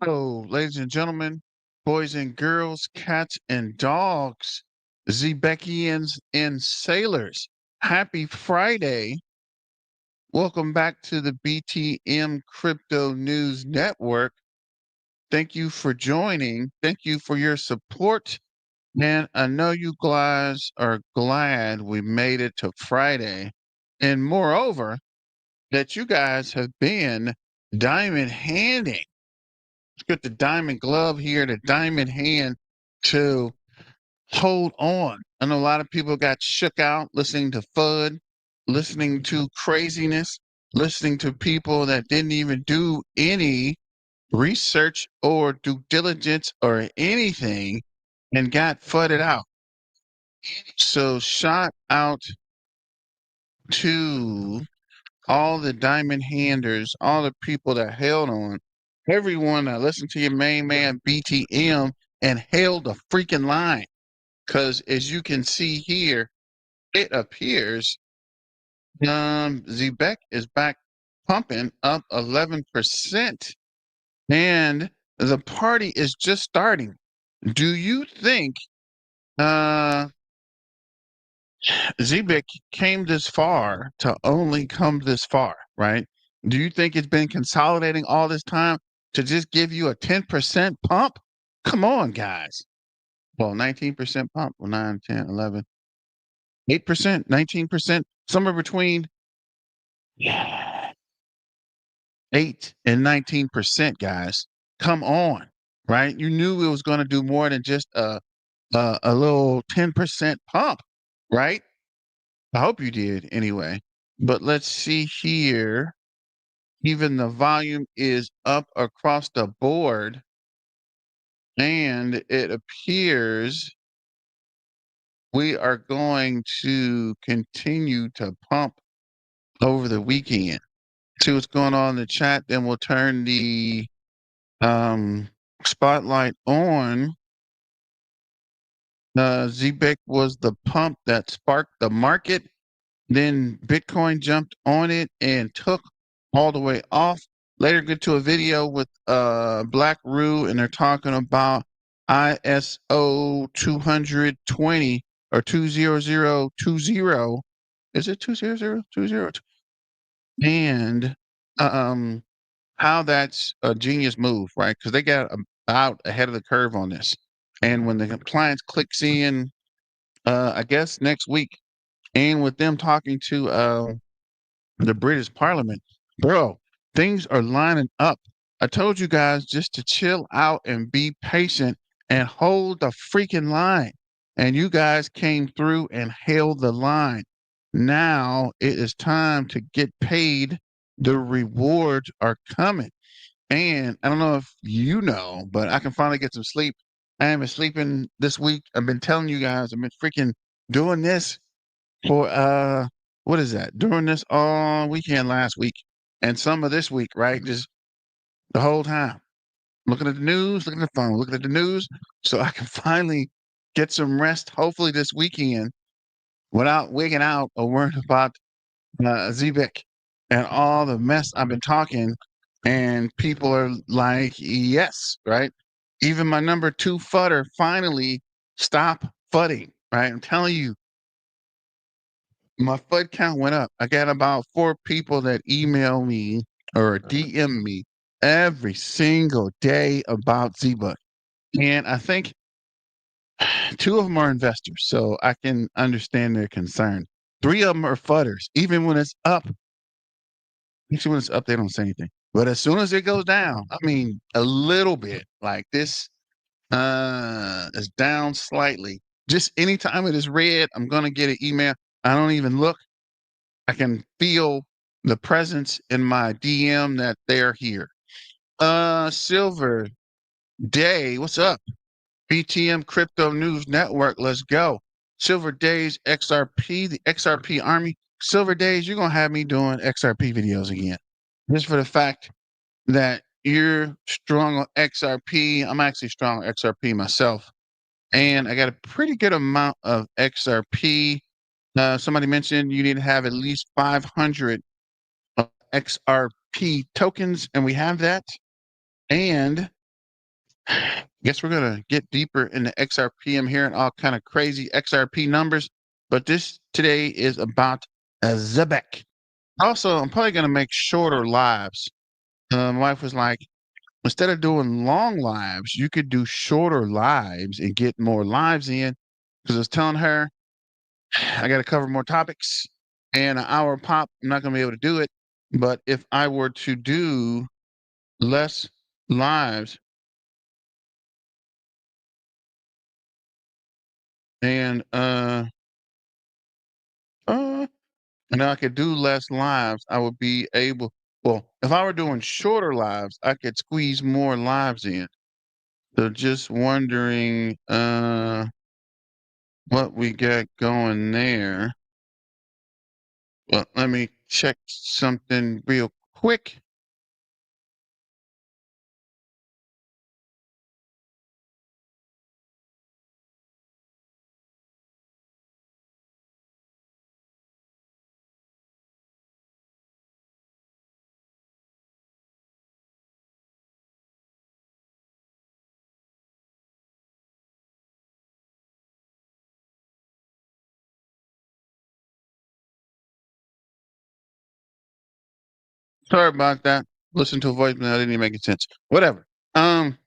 Hello, ladies and gentlemen, boys and girls, cats and dogs, Zebecians and sailors. Happy Friday. Welcome back to the BTM Crypto News Network. Thank you for joining. Thank you for your support. And I know you guys are glad we made it to Friday. And moreover, that you guys have been diamond handing. Got the diamond glove here, the diamond hand to hold on. I know a lot of people got shook out listening to FUD, listening to craziness, listening to people that didn't even do any research or due diligence or anything and got fudded out. So shout out to all the diamond handers, all the people that held on, everyone that listened to your main man BTM and held the freaking line. Because as you can see here, it appears Zebec is back pumping up 11%, and the party is just starting. Do you think uh, Zebec came this far to only come this far, right? Do you think it's been consolidating all this time to just give you a 10% pump? Come on, guys. Well, 19% pump. Well, 9, 10, 11, 8%, 19%, somewhere between 8 and 19%, guys. Come on, right? You knew it was going to do more than just a little 10% pump, right? I hope you did anyway. But let's see here. Even the volume is up across the board. And it appears we are going to continue to pump over the weekend. See what's going on in the chat. Then we'll turn the spotlight on. Zebec was the pump that sparked the market. Then Bitcoin jumped on it and took all the way off. Later get to a video with Black Roo, and they're talking about ISO 220 or 20020. Is it 20020? And how that's a genius move, right? Because they got about ahead of the curve on this. And when the compliance clicks in, I guess next week, and with them talking to the British Parliament, bro, things are lining up. I told you guys just to chill out and be patient and hold the freaking line. And you guys came through and held the line. Now it is time to get paid. The rewards are coming. And I don't know if you know, but I can finally get some sleep. I haven't been sleeping this week. I've been telling you guys, I've been freaking doing this for what is that? Doing this all weekend last week and some of this week, right? Just the whole time. Looking at the news, looking at the phone, looking at the news, so I can finally get some rest, hopefully this weekend, without wigging out or worrying about Zebec and all the mess I've been talking. And people are like, yes, right? Even my number 2 fudder finally stop fudding, right? I'm telling you, my FUD count went up. I got about 4 people that email me or DM me every single day about Zebug. And I think 2 of them are investors, so I can understand their concern. 3 of them are fudders. Even when it's up, actually when it's up, they don't say anything. But as soon as it goes down, I mean a little bit, like this is down slightly. Just anytime it is red, I'm gonna get an email. I don't even look. I can feel the presence in my DM that they're here. Silver Day, what's up? BTM Crypto News Network, let's go. Silver Days XRP, the XRP Army. Silver Days, you're gonna have me doing XRP videos again. Just for the fact that you're strong on XRP. I'm actually strong on XRP myself. And I got a pretty good amount of XRP. Somebody mentioned you need to have at least 500 XRP tokens, and we have that. And Guess we're gonna get deeper into XRP. I'm hearing all kind of crazy XRP numbers, but this today is about a Zebec. Also, I'm probably gonna make shorter lives. My wife was like, instead of doing long lives, you could do shorter lives and get more lives in. Because I was telling her I got to cover more topics, and an hour pop, I'm not gonna be able to do it. But if I were to do less lives and uh and I could do less lives, I would be able. Well, if I were doing shorter lives, I could squeeze more lives in. So just wondering what we got going there. Well, let me check something real quick. Sorry about that. Listen to a voicemail. It didn't even make sense. Whatever. Um,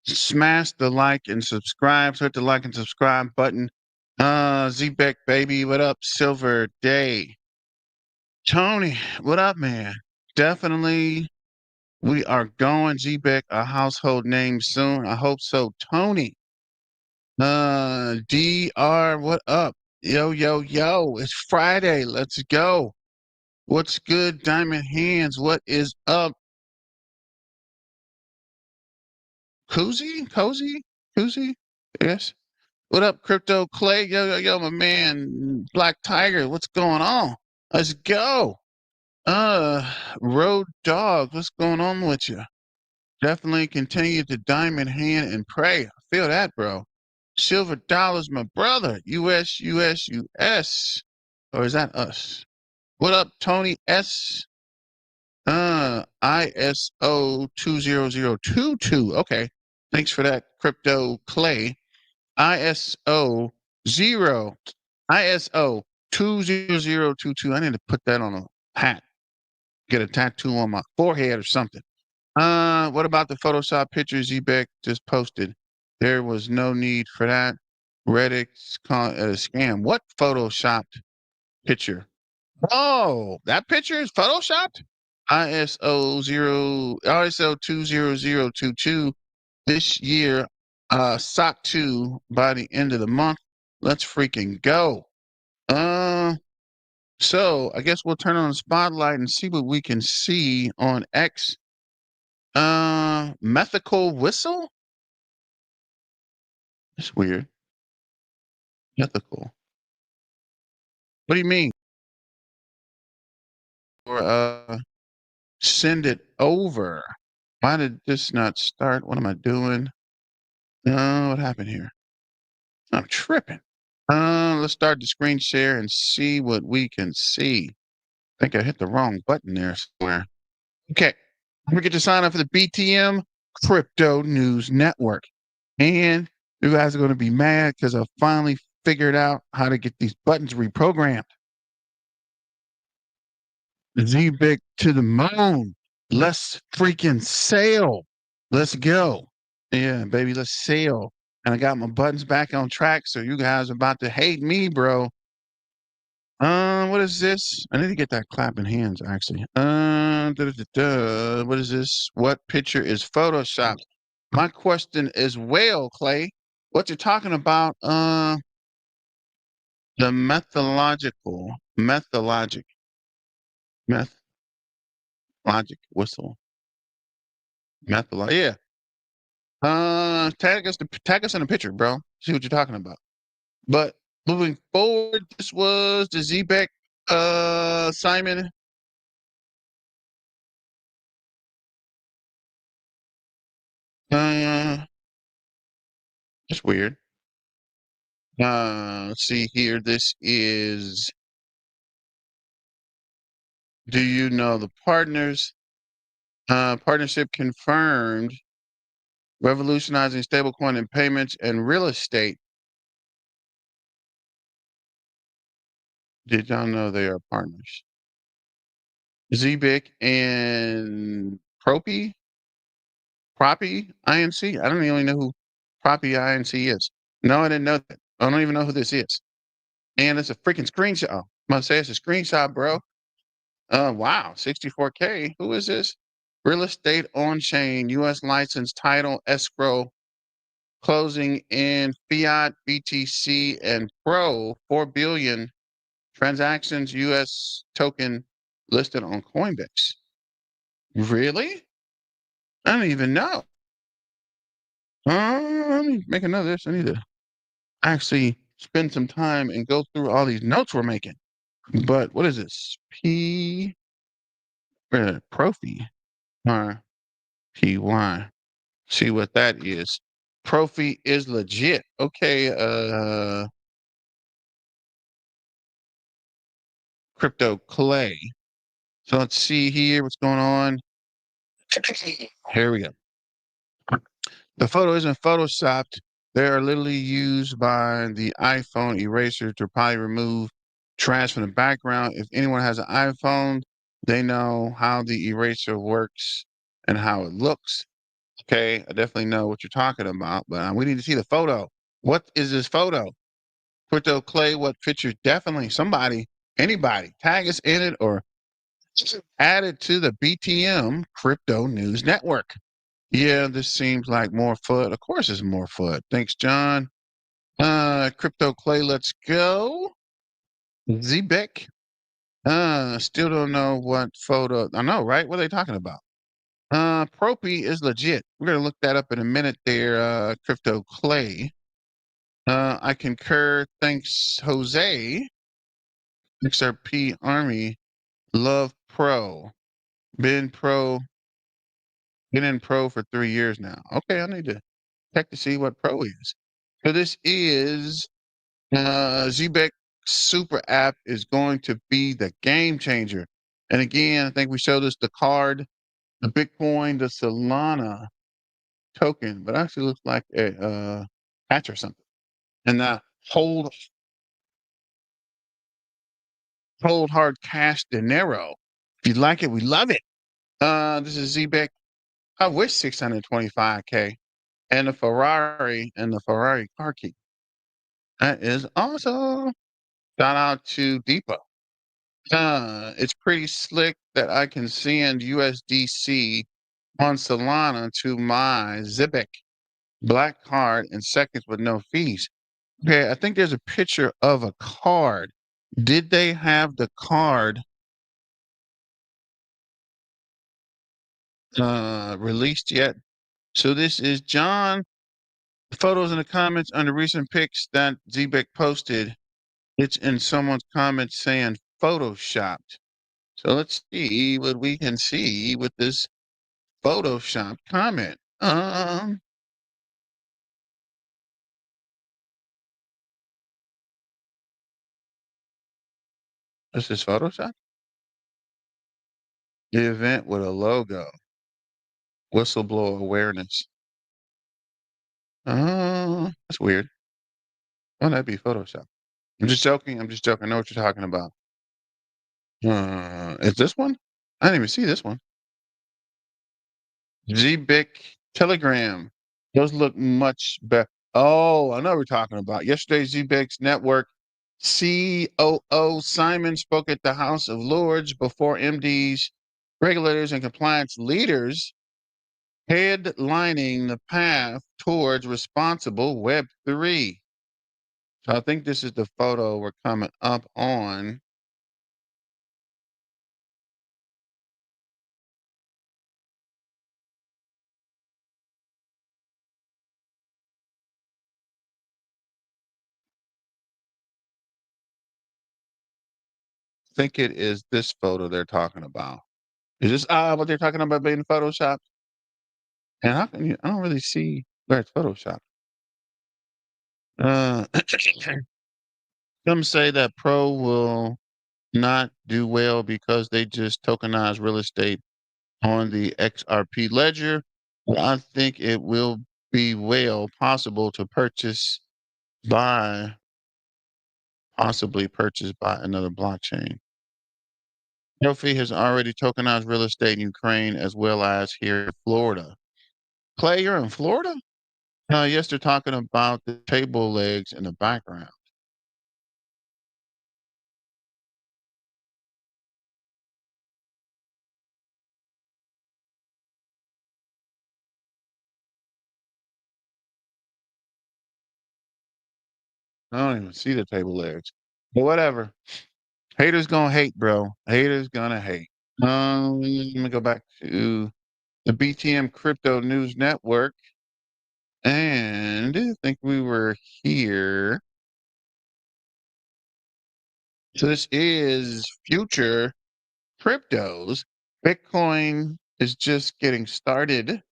Smash the like and subscribe. So hit the like and subscribe button. Zebec baby, what up? Silver Day. Tony, what up, man? Definitely, we are going Zebec a household name soon. I hope so. Tony, DR, what up? Yo, yo, yo! It's Friday. Let's go. What's good, Diamond Hands? What is up? Koozie? Yes. What up, Crypto Clay? Yo, yo, yo, my man, Black Tiger. What's going on? Let's go. Road Dog, what's going on with you? Definitely continue to diamond hand and pray. I feel that, bro. Silver Dollars, my brother. US. Or is that us? What up, Tony S? ISO 20022. Okay. Thanks for that, Crypto Clay. ISO 0, ISO 20022. I need to put that on a hat, get a tattoo on my forehead or something. What about the Photoshop pictures Zebec just posted? There was no need for that. Reddit's a scam. What photoshopped picture? Oh, that picture is photoshopped? ISO 20022 this year, SOC 2 by the end of the month. Let's freaking go. Uh, so I guess we'll turn on the spotlight and see what we can see on X. Mythical whistle? That's weird. Mythical. What do you mean? Or send it over. Why did this not start? What am I doing? What happened here? I'm tripping. Let's start the screen share and see what we can see. I think I hit the wrong button there somewhere. Okay. Don't forget to sign up for the BTM Crypto News Network. And you guys are going to be mad because I finally figured out how to get these buttons reprogrammed. Z-Big to the moon. Let's freaking sail. Let's go. Yeah, baby, let's sail. And I got my buttons back on track, so you guys are about to hate me, bro. What is this? I need to get that clapping hands, actually. What is this? What picture is photoshopped? My question is, well, Clay, what you're talking about? The meth logic whistle. Yeah. Tag us in the picture, bro. See what you're talking about. But moving forward, this was the Zebec Simon. Uh, it's weird. Let's see here. This is. Do you know the partners? Partnership confirmed. Revolutionizing stablecoin and payments and real estate. Did y'all know they are partners? Zebec and Propy INC. I don't even know who Propy INC is. No, I didn't know that. I don't even know who this is. And it's a freaking screenshot. Oh, must say it's a screenshot, bro. Wow, 64K. Who is this? Real estate on chain, U.S. license, title, escrow, closing in fiat, BTC, and Pro. 4 billion transactions, U.S. token listed on Coinbase. Really? I don't even know. Let me make a note of this. I need to actually spend some time and go through all these notes we're making. But what is this? Profi. RPY. See what that is. Profi is legit. Okay, Crypto Clay. So let's see here what's going on. Here we go. The photo isn't photoshopped. They are literally used by the iPhone eraser to probably remove trash from the background. If anyone has an iPhone, they know how the eraser works and how it looks. Okay, I definitely know what you're talking about, but we need to see the photo. What is this photo? Crypto Clay, what picture? Definitely somebody, anybody, tag us in it or add it to the BTM Crypto News Network. Yeah, this seems like more FUD. Of course it's more FUD. Thanks, John. Crypto Clay, let's go. Zebec. Still don't know what photo. I know, right? What are they talking about? Propy is legit. We're gonna look that up in a minute there, Crypto Clay. I concur. Thanks, Jose. XRP Army. Love Pro. Been pro. Been in pro for 3 years now. Okay, I need to check to see what pro is. So this is Zebec Super App is going to be the game changer. And again, I think we showed us the card, the Bitcoin, the Solana token, but actually looks like a patch or something. And hold hold hard cash dinero. If you like it, we love it. This is Zebec. I wish 625K and the Ferrari car key. That is awesome. Shout out to Depot. It's pretty slick that I can send USDC on Solana to my Zebec black card in seconds with no fees. Okay, I think there's a picture of a card. Did they have the card released yet? So this is John. Photos in the comments under recent pics that Zebec posted. It's in someone's comments saying photoshopped. So let's see what we can see with this Photoshop comment. This is Photoshop. The event with a logo. Whistleblower awareness. That's weird. Oh, that'd be Photoshop. I'm just joking. I'm just joking. I know what you're talking about. Is this one? I didn't even see this one. Gbic Telegram. Those look much better. Oh, I know what we're talking about. Yesterday, Gbic's network COO Simon spoke at the House of Lords before MDs, regulators, and compliance leaders, headlining the path towards responsible Web3. So I think this is the photo we're coming up on. I think it is this photo they're talking about. Is this what they're talking about being Photoshopped? And how can you? I don't really see where it's Photoshopped. Uh, some say that Pro will not do well because they just tokenize real estate on the XRP ledger. But I think it will be well possible to possibly purchased by another blockchain. Delphi has already tokenized real estate in Ukraine as well as here in Florida. Clay, you're in Florida? Yes, they're talking about the table legs in the background. I don't even see the table legs. But whatever. Haters gonna hate, bro. Haters gonna hate. Let me go back to the BTM Crypto News Network. And I think we were here. So this is future cryptos. Bitcoin is just getting started.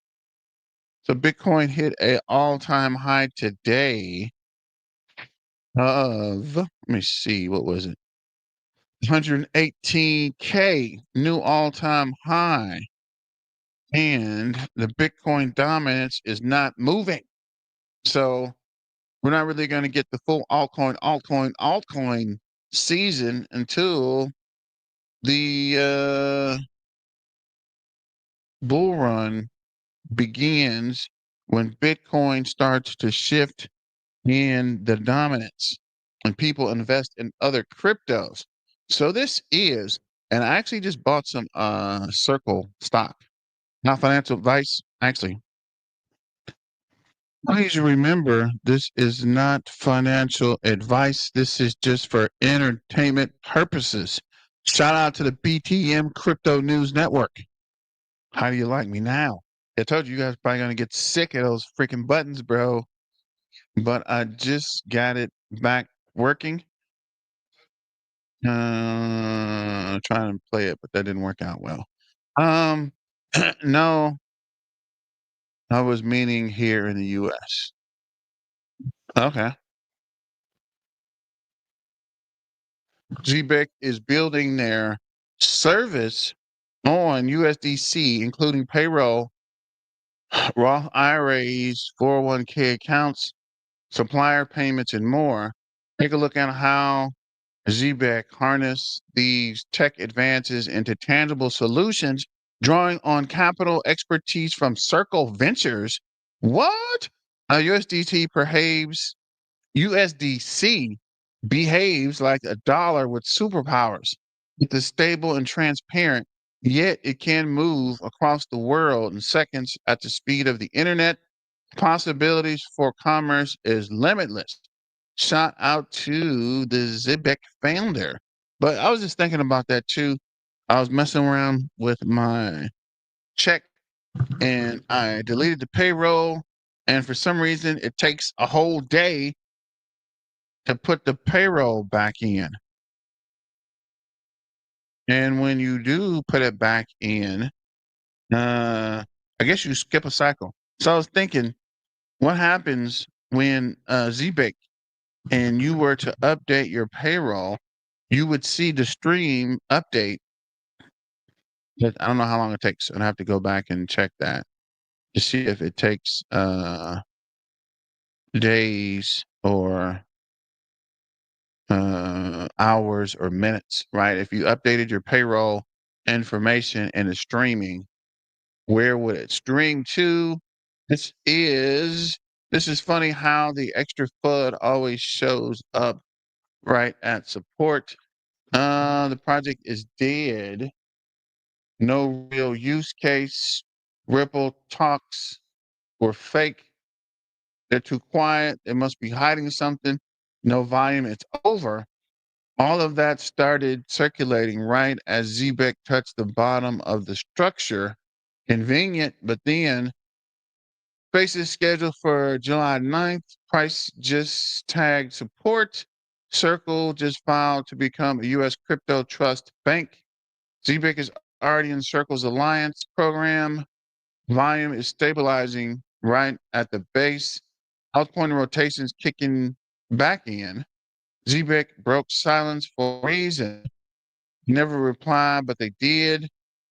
So Bitcoin hit an all-time high today of, let me see, what was it? 118K, new all-time high. And the Bitcoin dominance is not moving. So we're not really going to get the full altcoin season until the bull run begins when Bitcoin starts to shift in the dominance and people invest in other cryptos. So this is, and I actually just bought some Circle stock. Not financial advice, actually. Please remember, this is not financial advice. This is just for entertainment purposes. Shout out to the BTM Crypto News Network. How do you like me now? I told you, you guys probably gonna get sick of those freaking buttons, bro. But I just got it back working. Trying to play it, but that didn't work out well. Um, no, I was meaning here in the U.S. Okay. Zebec is building their service on USDC, including payroll, Roth IRAs, 401k accounts, supplier payments, and more. Take a look at how Zebec harness these tech advances into tangible solutions, drawing on capital expertise from Circle Ventures. What? USDC behaves like a dollar with superpowers. It is stable and transparent, yet it can move across the world in seconds at the speed of the internet. Possibilities for commerce is limitless. Shout out to the Zebec founder. But I was just thinking about that too. I was messing around with my check and I deleted the payroll. And for some reason, it takes a whole day to put the payroll back in. And when you do put it back in, I guess you skip a cycle. So I was thinking, what happens when Zebec and you were to update your payroll? You would see the stream update. But I don't know how long it takes. I'd have to go back and check that to see if it takes days or hours or minutes, right? If you updated your payroll information and it's streaming, where would it stream to? This is funny how the extra FUD always shows up right at support. The project is dead. No real use case. Ripple talks were fake. They're too quiet. They must be hiding something. No volume. It's over. All of that started circulating right as Zebec touched the bottom of the structure. Convenient, but then space is scheduled for July 9th. Price just tagged support. Circle just filed to become a U.S. crypto trust bank. Zebec is already in Circle's alliance program. Volume is stabilizing right at the base. Altcoin rotations kicking back in. Zebec broke silence for a reason. Never replied, but they did.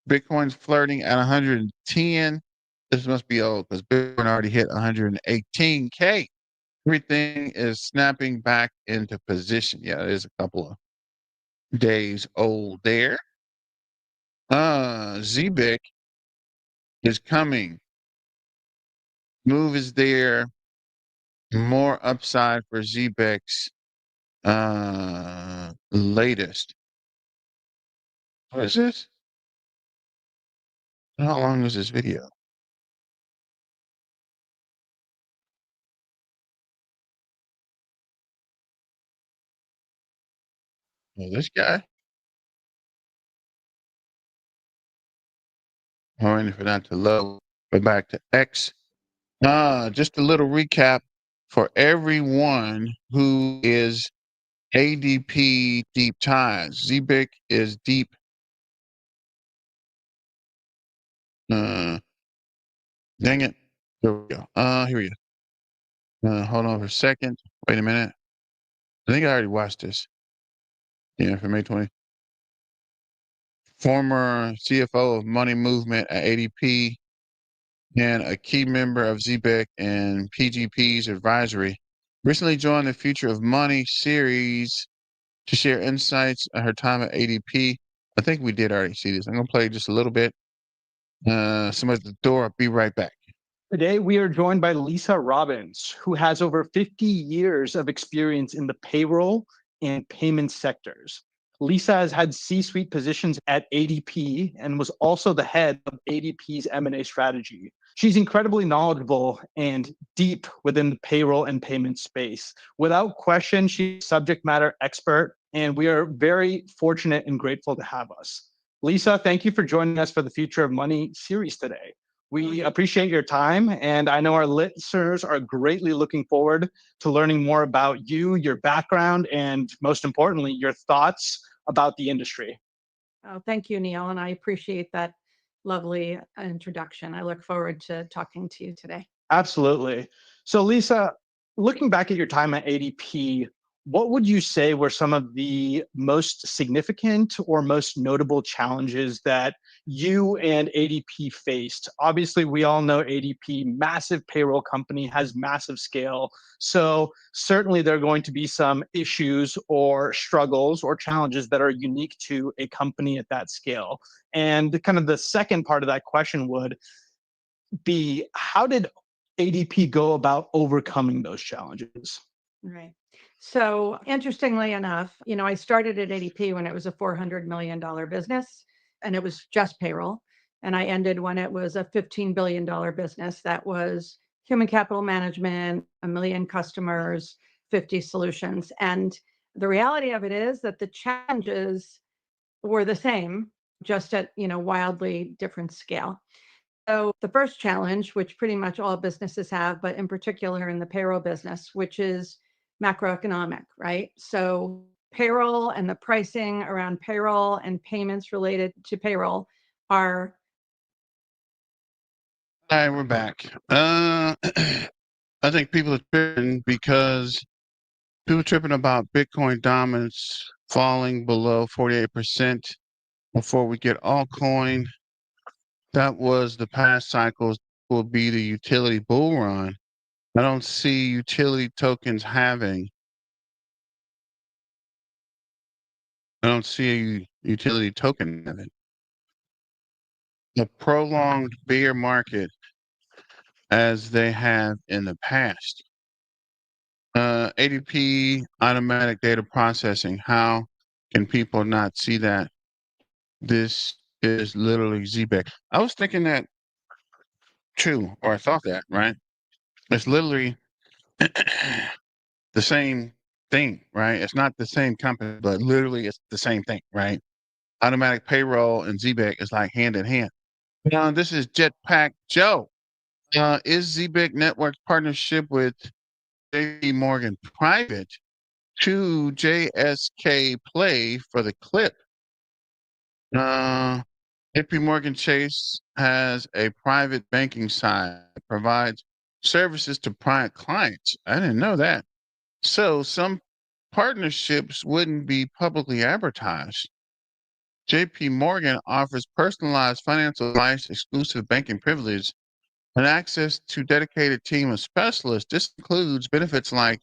Bitcoin's flirting at 110. This must be old because Bitcoin already hit 118K. Everything is snapping back into position. Yeah, it is a couple of days old there. Zebec is coming. Move is there. More upside for Zebec's latest. What is this? How long is this video? Oh, this guy? I'm waiting for that to load. Go back to X. Just a little recap for everyone who is ADP deep ties. Zebec is deep. Uh, dang it. Here we go. Here we go. Hold on for a second. Wait a minute. I think I already watched this. Yeah, for May 20. Former CFO of Money Movement at ADP and a key member of Zebec and PGP's advisory. Recently joined the Future of Money series to share insights at her time at ADP. I think we did already see this. I'm going to play just a little bit. Somebody's at the door. I'll be right back. Today, we are joined by Lisa Robbins, who has over 50 years of experience in the payroll and payment sectors. Lisa has had C-suite positions at ADP and was also the head of ADP's M&A strategy. She's incredibly knowledgeable and deep within the payroll and payment space. Without question, she's a subject matter expert, and we are very fortunate and grateful to have us. Lisa, thank you for joining us for the Future of Money series today. We appreciate your time, and I know our listeners are greatly looking forward to learning more about you, your background, and most importantly, your thoughts about the industry. Oh, thank you, Neil, and I appreciate that lovely introduction. I look forward to talking to you today. Absolutely. So, Lisa, looking back at your time at ADP, what would you say were some of the most significant or most notable challenges that you and ADP faced? Obviously, we all know ADP, massive payroll company, has massive scale. So certainly there are going to be some issues or struggles or challenges that are unique to a company at that scale. And kind of the second part of that question would be, how did ADP go about overcoming those challenges? Right. So interestingly enough, I started at ADP when it was a $400 million business and it was just payroll. And I ended when it was a $15 billion business that was human capital management, a million customers, 50 solutions. And the reality of it is that the challenges were the same, just at, wildly different scale. So the first challenge, which pretty much all businesses have, but in particular in the payroll business, which is macroeconomic, right? So payroll and the pricing around payroll and payments related to payroll are. Hi, we're back. I think people are tripping because people are tripping about Bitcoin dominance falling below 48% before we get altcoin. That was the past cycles, will be the utility bull run. I don't see utility tokens having. I don't see a utility token having a prolonged bear market as they have in the past. ADP, automatic data processing. How can people not see that? This is literally Zebec. I was thinking that too, or I thought that, right? It's literally the same thing, right? It's not the same company, but literally it's the same thing, right? Automatic payroll and Zebec is like hand in hand. This is Jetpack Joe. Is Zebec Network's partnership with JP Morgan private to JSK play for the clip? JP Morgan Chase has a private banking side that provides services to private clients. I didn't know that. So some partnerships wouldn't be publicly advertised. JP Morgan offers personalized financial advice, exclusive banking privilege, and access to dedicated team of specialists. This includes benefits like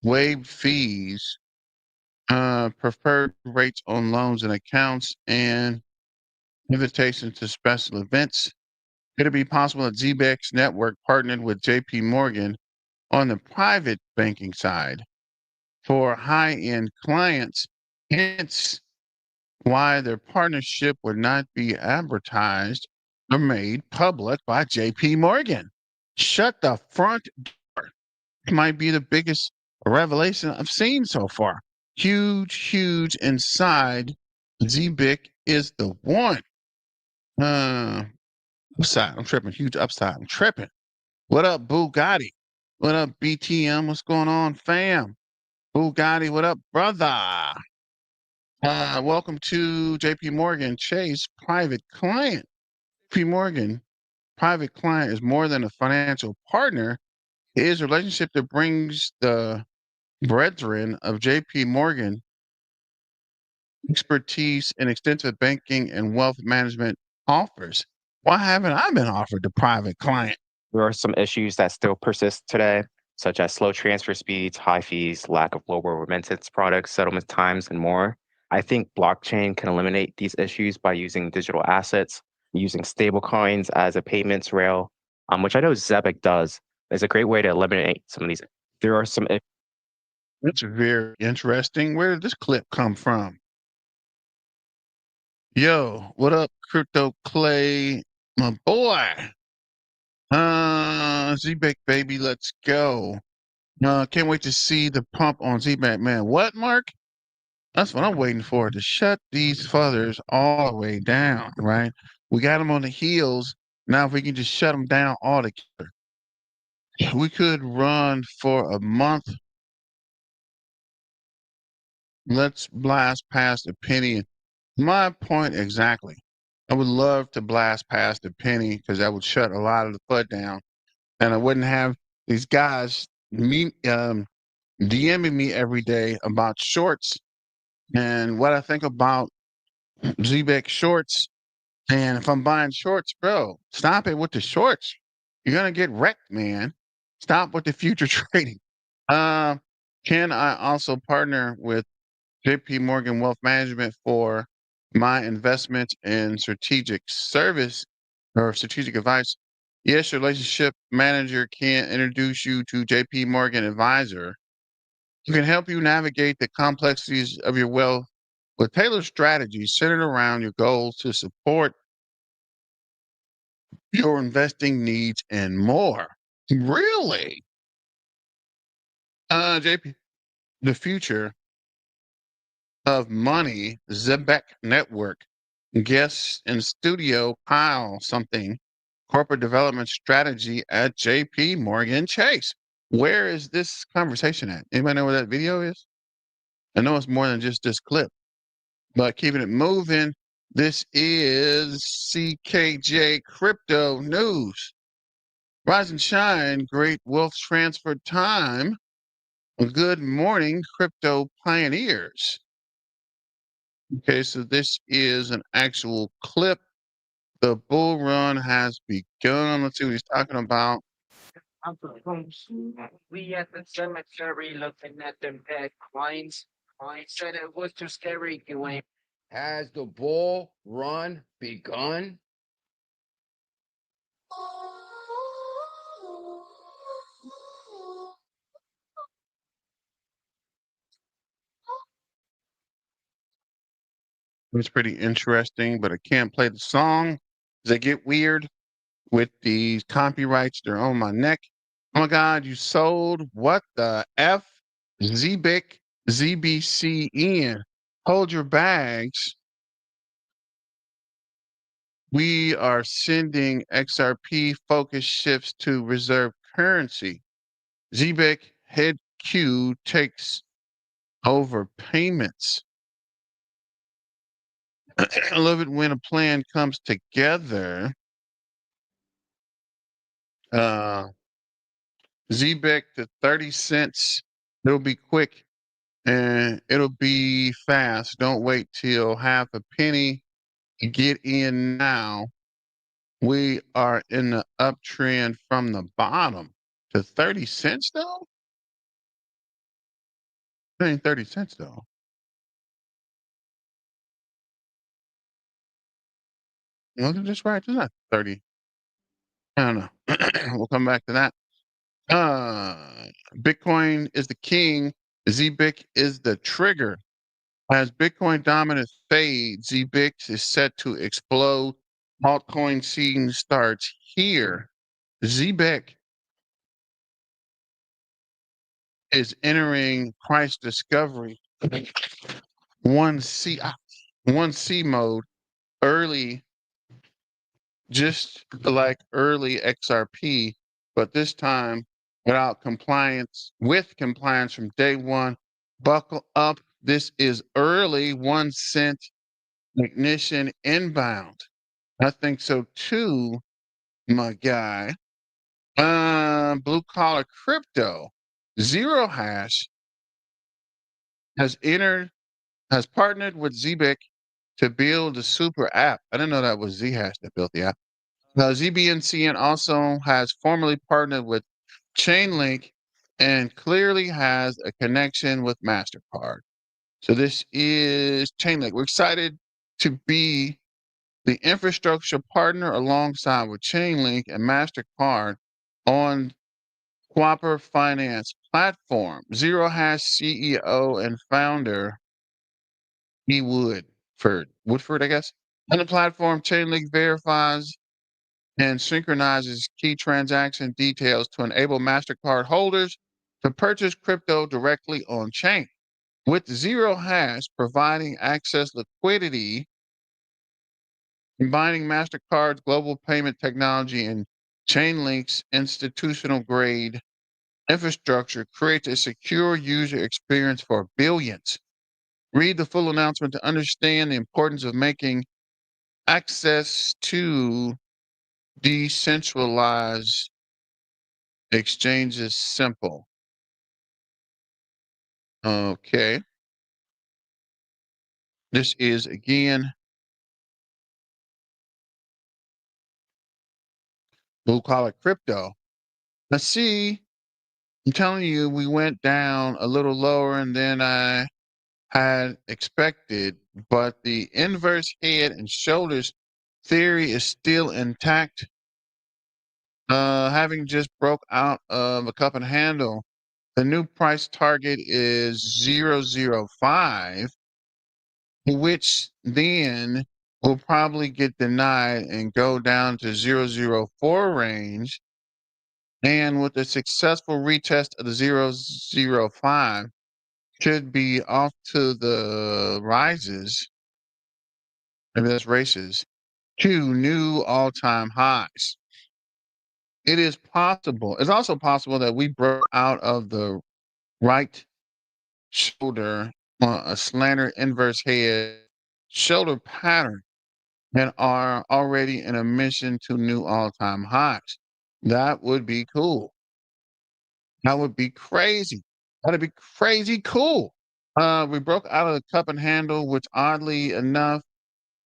waived fees, preferred rates on loans and accounts, and invitations to special events. Could it be possible that Zebec's network partnered with JP Morgan on the private banking side for high-end clients? Hence, why their partnership would not be advertised or made public by JP Morgan. Shut the front door. It might be the biggest revelation I've seen so far. Huge, huge inside. Zebec is the one. Upside. I'm tripping. Huge upside. I'm tripping. What up, Bugatti? What up, BTM? What's going on, fam? Bugatti, what up, brother? Welcome to JP Morgan Chase Private Client. JP Morgan Private Client is more than a financial partner. It is a relationship that brings the brethren of JP Morgan expertise in extensive banking and wealth management offers. Why haven't I been offered the private client? There are some issues that still persist today, such as slow transfer speeds, high fees, lack of global remittance products, settlement times, and more. I think blockchain can eliminate these issues by using digital assets, using stablecoins as a payments rail, which I know Zebec does. It's a great way to eliminate some of these. There are some. That's very interesting. Where did this clip come from? Yo, what up, Crypto Clay? My boy. Zebec, baby, let's go. Can't wait to see the pump on Zebec, man. What, Mark? That's what I'm waiting for, to shut these fuckers all the way down, right? We got them on the heels. Now, if we can just shut them down altogether, we could run for a month. Let's blast past a penny. My point exactly. I would love to blast past a penny because that would shut a lot of the FUD down, and I wouldn't have these guys DMing me every day about shorts and what I think about Zebec shorts. And if I'm buying shorts, bro, stop it with the shorts. You're gonna get wrecked, man. Stop with the future trading. Uh, can I also partner with JP Morgan Wealth Management for my investment in strategic service or strategic advice? Yes, your relationship manager can introduce you to JP Morgan advisor who can help you navigate the complexities of your wealth with tailored strategies centered around your goals to support your investing needs and more. Really? JP, the future of money, Zebec Network, guests in studio, Kyle something, corporate development strategy at JP Morgan Chase. Where is this conversation at? Anybody know where that video is? I know it's more than just this clip, but keeping it moving, this is CKJ Crypto News. Rise and shine, great wealth transfer time. Good morning, crypto pioneers. Okay, so this is an actual clip. The bull run has begun. Let's see what he's talking about. We at the cemetery looking at them dead clients. Clients said it was too scary. You ain't. Has the bull run begun? It's pretty interesting, but I can't play the song. They get weird with these copyrights. They're on my neck. Oh my God, you sold what the F? Zebec, ZBCN. Hold your bags. We are sending XRP focus shifts to reserve currency. Zebec head Q takes over payments. I love it when a plan comes together. Zebec to 30 cents. It'll be quick. and it'll be fast. Don't wait till half a penny. Get in now. We are in the uptrend from the bottom to 30 cents though. It ain't 30 cents though. Look at this right. It's not 30. I don't know. We'll come back to that. Bitcoin is the king. Zebec is the trigger. As Bitcoin dominance fades, Zebec is set to explode. Altcoin season starts here. Zebec is entering price discovery. 1C mode early, just like early XRP, but this time without compliance from day one. Buckle up. This is early 1 cent ignition inbound. I think so too, my guy. Blue collar crypto, Zero Hash has partnered with Zebec to build a super app. I didn't know that was Zhash that built the app. ZBCN also has formally partnered with Chainlink and clearly has a connection with MasterCard. So this is Chainlink. We're excited to be the infrastructure partner alongside with Chainlink and MasterCard on Quapper Finance platform. Zero Hash CEO and founder E. Woodford, I guess. On the platform, Chainlink verifies and synchronizes key transaction details to enable MasterCard holders to purchase crypto directly on chain. With Zero Hash providing access liquidity, combining MasterCard's global payment technology and Chainlink's institutional grade infrastructure creates a secure user experience for billions. Read the full announcement to understand the importance of making access to decentralized exchanges simple. Okay. This is again blue collar crypto. Let's see. I'm telling you, we went down a little lower and then I had expected, but the inverse head and shoulders theory is still intact. Having just broke out of a cup and handle, the new price target is 0.005, which then will probably get denied and go down to 0.004 range. And with a successful retest of the 0.005, should be off to the rises, maybe that's races, to new all-time highs. It is possible. It's also possible that we broke out of the right shoulder on a slanted inverse head shoulder pattern and are already in a mission to new all-time highs. That would be cool. That would be crazy. That'd be crazy cool. We broke out of the cup and handle, which oddly enough,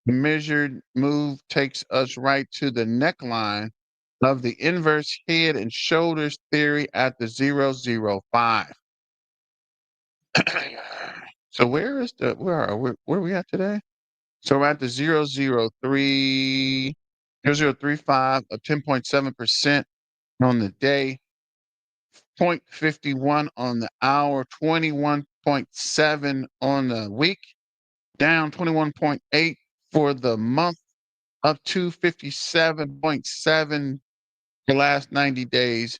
the measured move takes us right to the neckline of the inverse head and shoulders theory at the 0.005. So where are we at today? So we're at the 0.035 of 10.7% on the day, 0.51 on the hour, 21.7 on the week, down 21.8 for the month, up to 57.7 the last 90 days,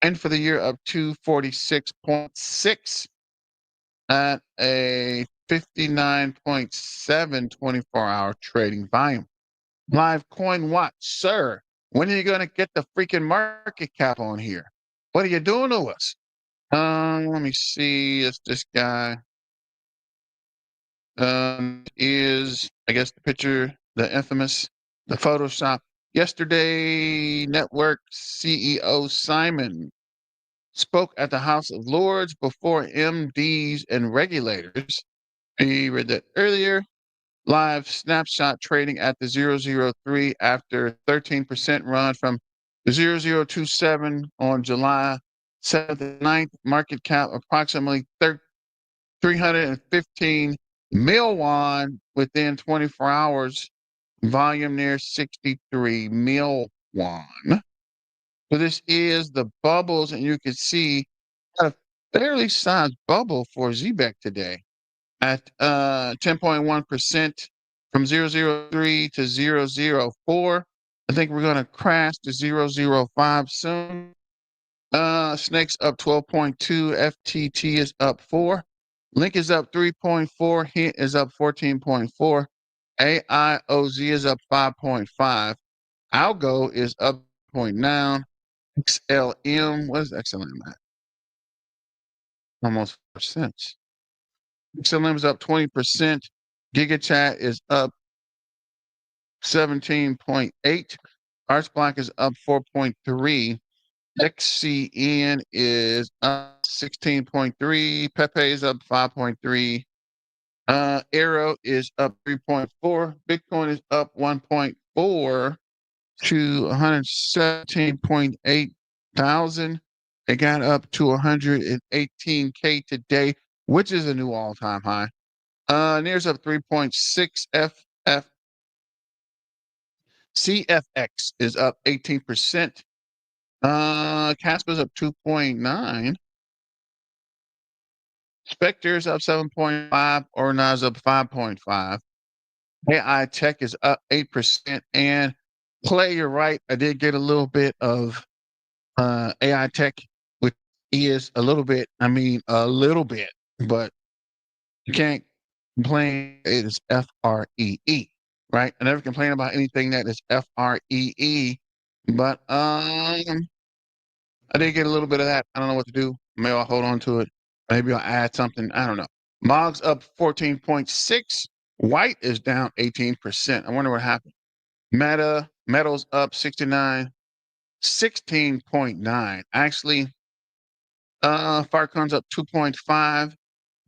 and for the year up to 46.6 at a 59.7 24-hour trading volume. Live coin watch, sir. When are you going to get the freaking market cap on here? What are you doing to us? Let me see. It's this guy. Is I guess the picture, the infamous, the Photoshop. Yesterday, network CEO Simon spoke at the House of Lords before MDs and regulators. We read that earlier. Live snapshot trading at the 003 after 13% run from the 0027 on July 7th and 9th. Market cap approximately 315 mil won within 24 hours. Volume near 63 mil won. So this is the bubbles, and you can see a fairly sized bubble for Zebec today at 10.1% from 003 to 004. I think we're going to crash to 005 soon. Snakes up 12.2. FTT is up 4. Link is up 3.4. Hint is up 14.4. AIOZ is up 5.5. Algo is up 0.9. XLM, what is XLM at? Almost 4 cents. XLM is up 20%. GigaChat is up 17.8. Archblock is up 4.3. XCN is up 16.3. Pepe is up 5.3. Arrow is up 3.4. Bitcoin is up 1.4 to 117.8 thousand. It got up to 118K today, which is a new all-time high. Near's up 3.6. CFX is up 18%. Caspa's up 2.9. Spectre's up 7.5. Orna's up 5.5. AI Tech is up 8%. And Clay, you're right. I did get a little bit of AI Tech, which is a little bit, but you can't complain. It is FREE, right? I never complain about anything that is FREE, but I did get a little bit of that. I don't know what to do. Maybe I'll hold on to it. Maybe I'll add something. I don't know. Mog's up 14.6. White is down 18%. I wonder what happened. Metal's up 69, 16.9. Actually, Farcon's up 2.5.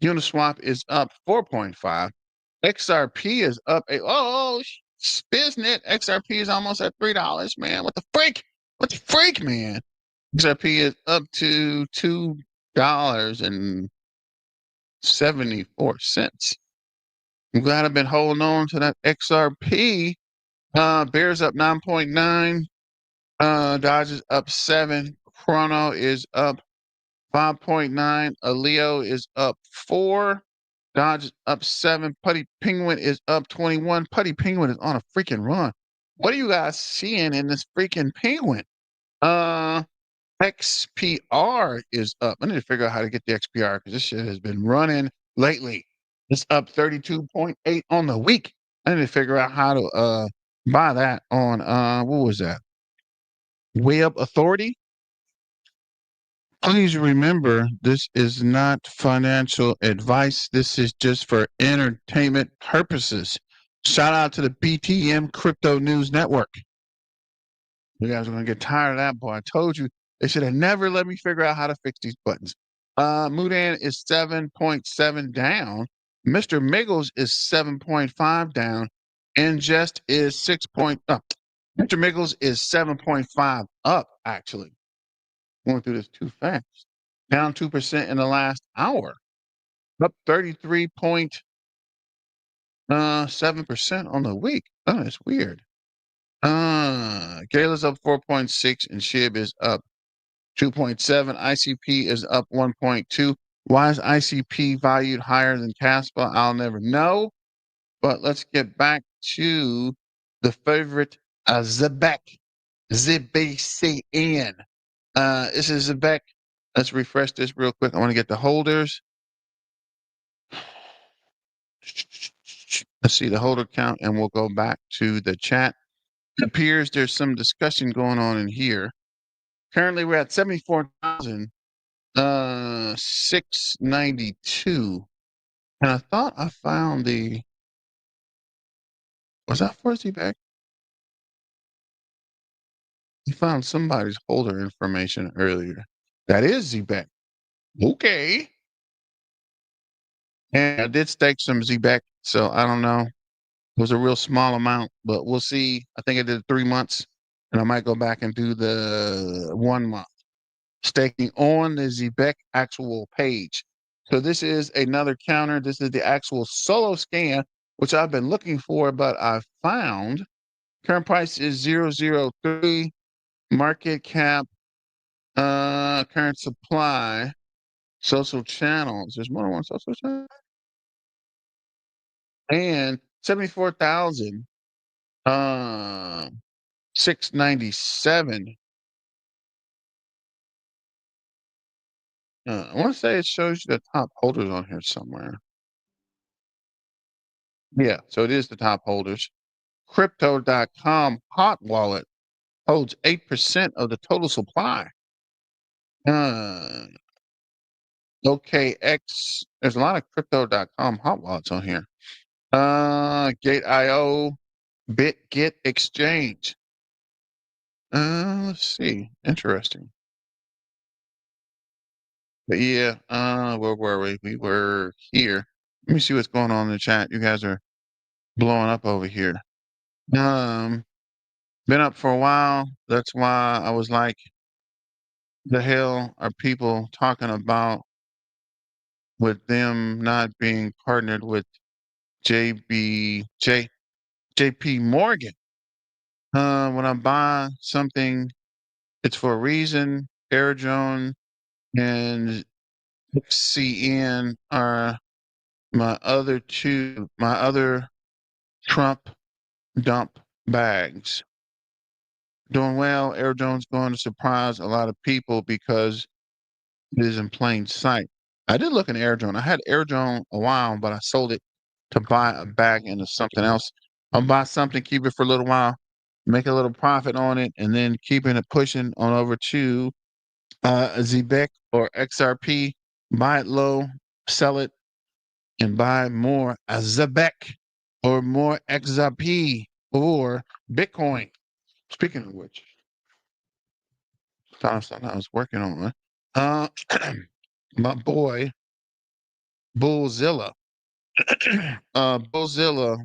Uniswap is up 4.5. XRP is up Spiznet. XRP is almost at $3, man. What the freak? What the freak, man? XRP is up to $2.74. I'm glad I've been holding on to that XRP. Bears up 9.9. Dodge is up 7. Chrono is up 5.9. Aleo is up 4. Dodge is up 7. Putty Penguin is up 21. Putty Penguin is on a freaking run. What are you guys seeing in this freaking penguin? XPR is up. I need to figure out how to get the XPR because this shit has been running lately. It's up 32.8 on the week. I need to figure out how to buy that on what was that? Web Authority. Please remember, this is not financial advice. This is just for entertainment purposes. Shout out to the BTM Crypto News Network. You guys are going to get tired of that, boy. I told you they should have never let me figure out how to fix these buttons. Mudan is 7.7 down. Mr. Miggles is 7.5 down. Ingest is 6 up. Mr. Miggles is 7.5 up, actually. Going through this too fast. Down 2% in the last hour. Up 33.7% on the week. Oh, that's weird. Gala's up 4.6 and Shib is up 2.7. ICP is up 1.2. Why is ICP valued higher than Caspa? I'll never know. But let's get back to the favorite Zebec. ZBCN. This is Zebec. Let's refresh this real quick. I want to get the holders. Let's see the holder count, and we'll go back to the chat. It appears there's some discussion going on in here. Currently, we're at 74,692. And I thought I found was that for Zebec? I found somebody's holder information earlier. That is Zebec. Okay. And I did stake some Zebec, so I don't know. It was a real small amount, but we'll see. I think I did 3 months, and I might go back and do the 1 month staking on the Zebec actual page. So this is another counter. This is the actual solo scan, which I've been looking for, but I found. Current price is 003. Market cap, current supply, social channels. There's more than one social channel. And 74,000. 697. I want to say it shows you the top holders on here somewhere. Yeah, so it is the top holders. Crypto.com hot wallet holds 8% of the total supply. OKX, there's a lot of crypto.com hot wallets on here. Gate.io, BitGet Exchange. Let's see. Interesting. But yeah, where were we? We were here. Let me see what's going on in the chat. You guys are blowing up over here. Been up for a while. That's why I was like, the hell are people talking about with them not being partnered with JP Morgan? When I buy something, it's for a reason. Air Jones and CN are my other Trump dump bags. Doing well. Air Jones going to surprise a lot of people because it is in plain sight. I did look in Air Jones. I had Air Jones a while, but I sold it to buy a bag into something else. I'll buy something, keep it for a little while, make a little profit on it, and then keeping it pushing on over to Zebec or XRP. Buy it low, sell it, and buy more Zebec or more XRP or Bitcoin. Speaking of which, found something I was working on. My boy Bullzilla, Bullzilla,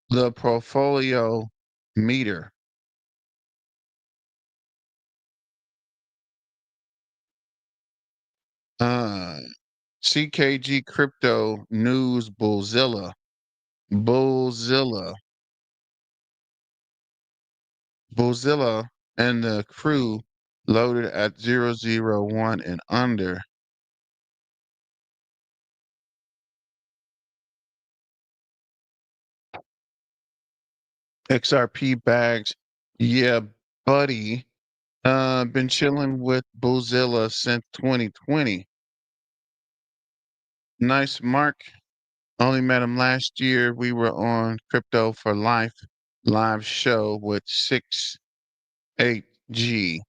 the portfolio meter. Uh, CKG Crypto News Bullzilla, Bullzilla, Bullzilla, and the crew loaded at 001 and under. XRP bags. Yeah, buddy. Been chilling with Bullzilla since 2020. Nice Mark. Only met him last year. We were on Crypto for Life live show with 68G.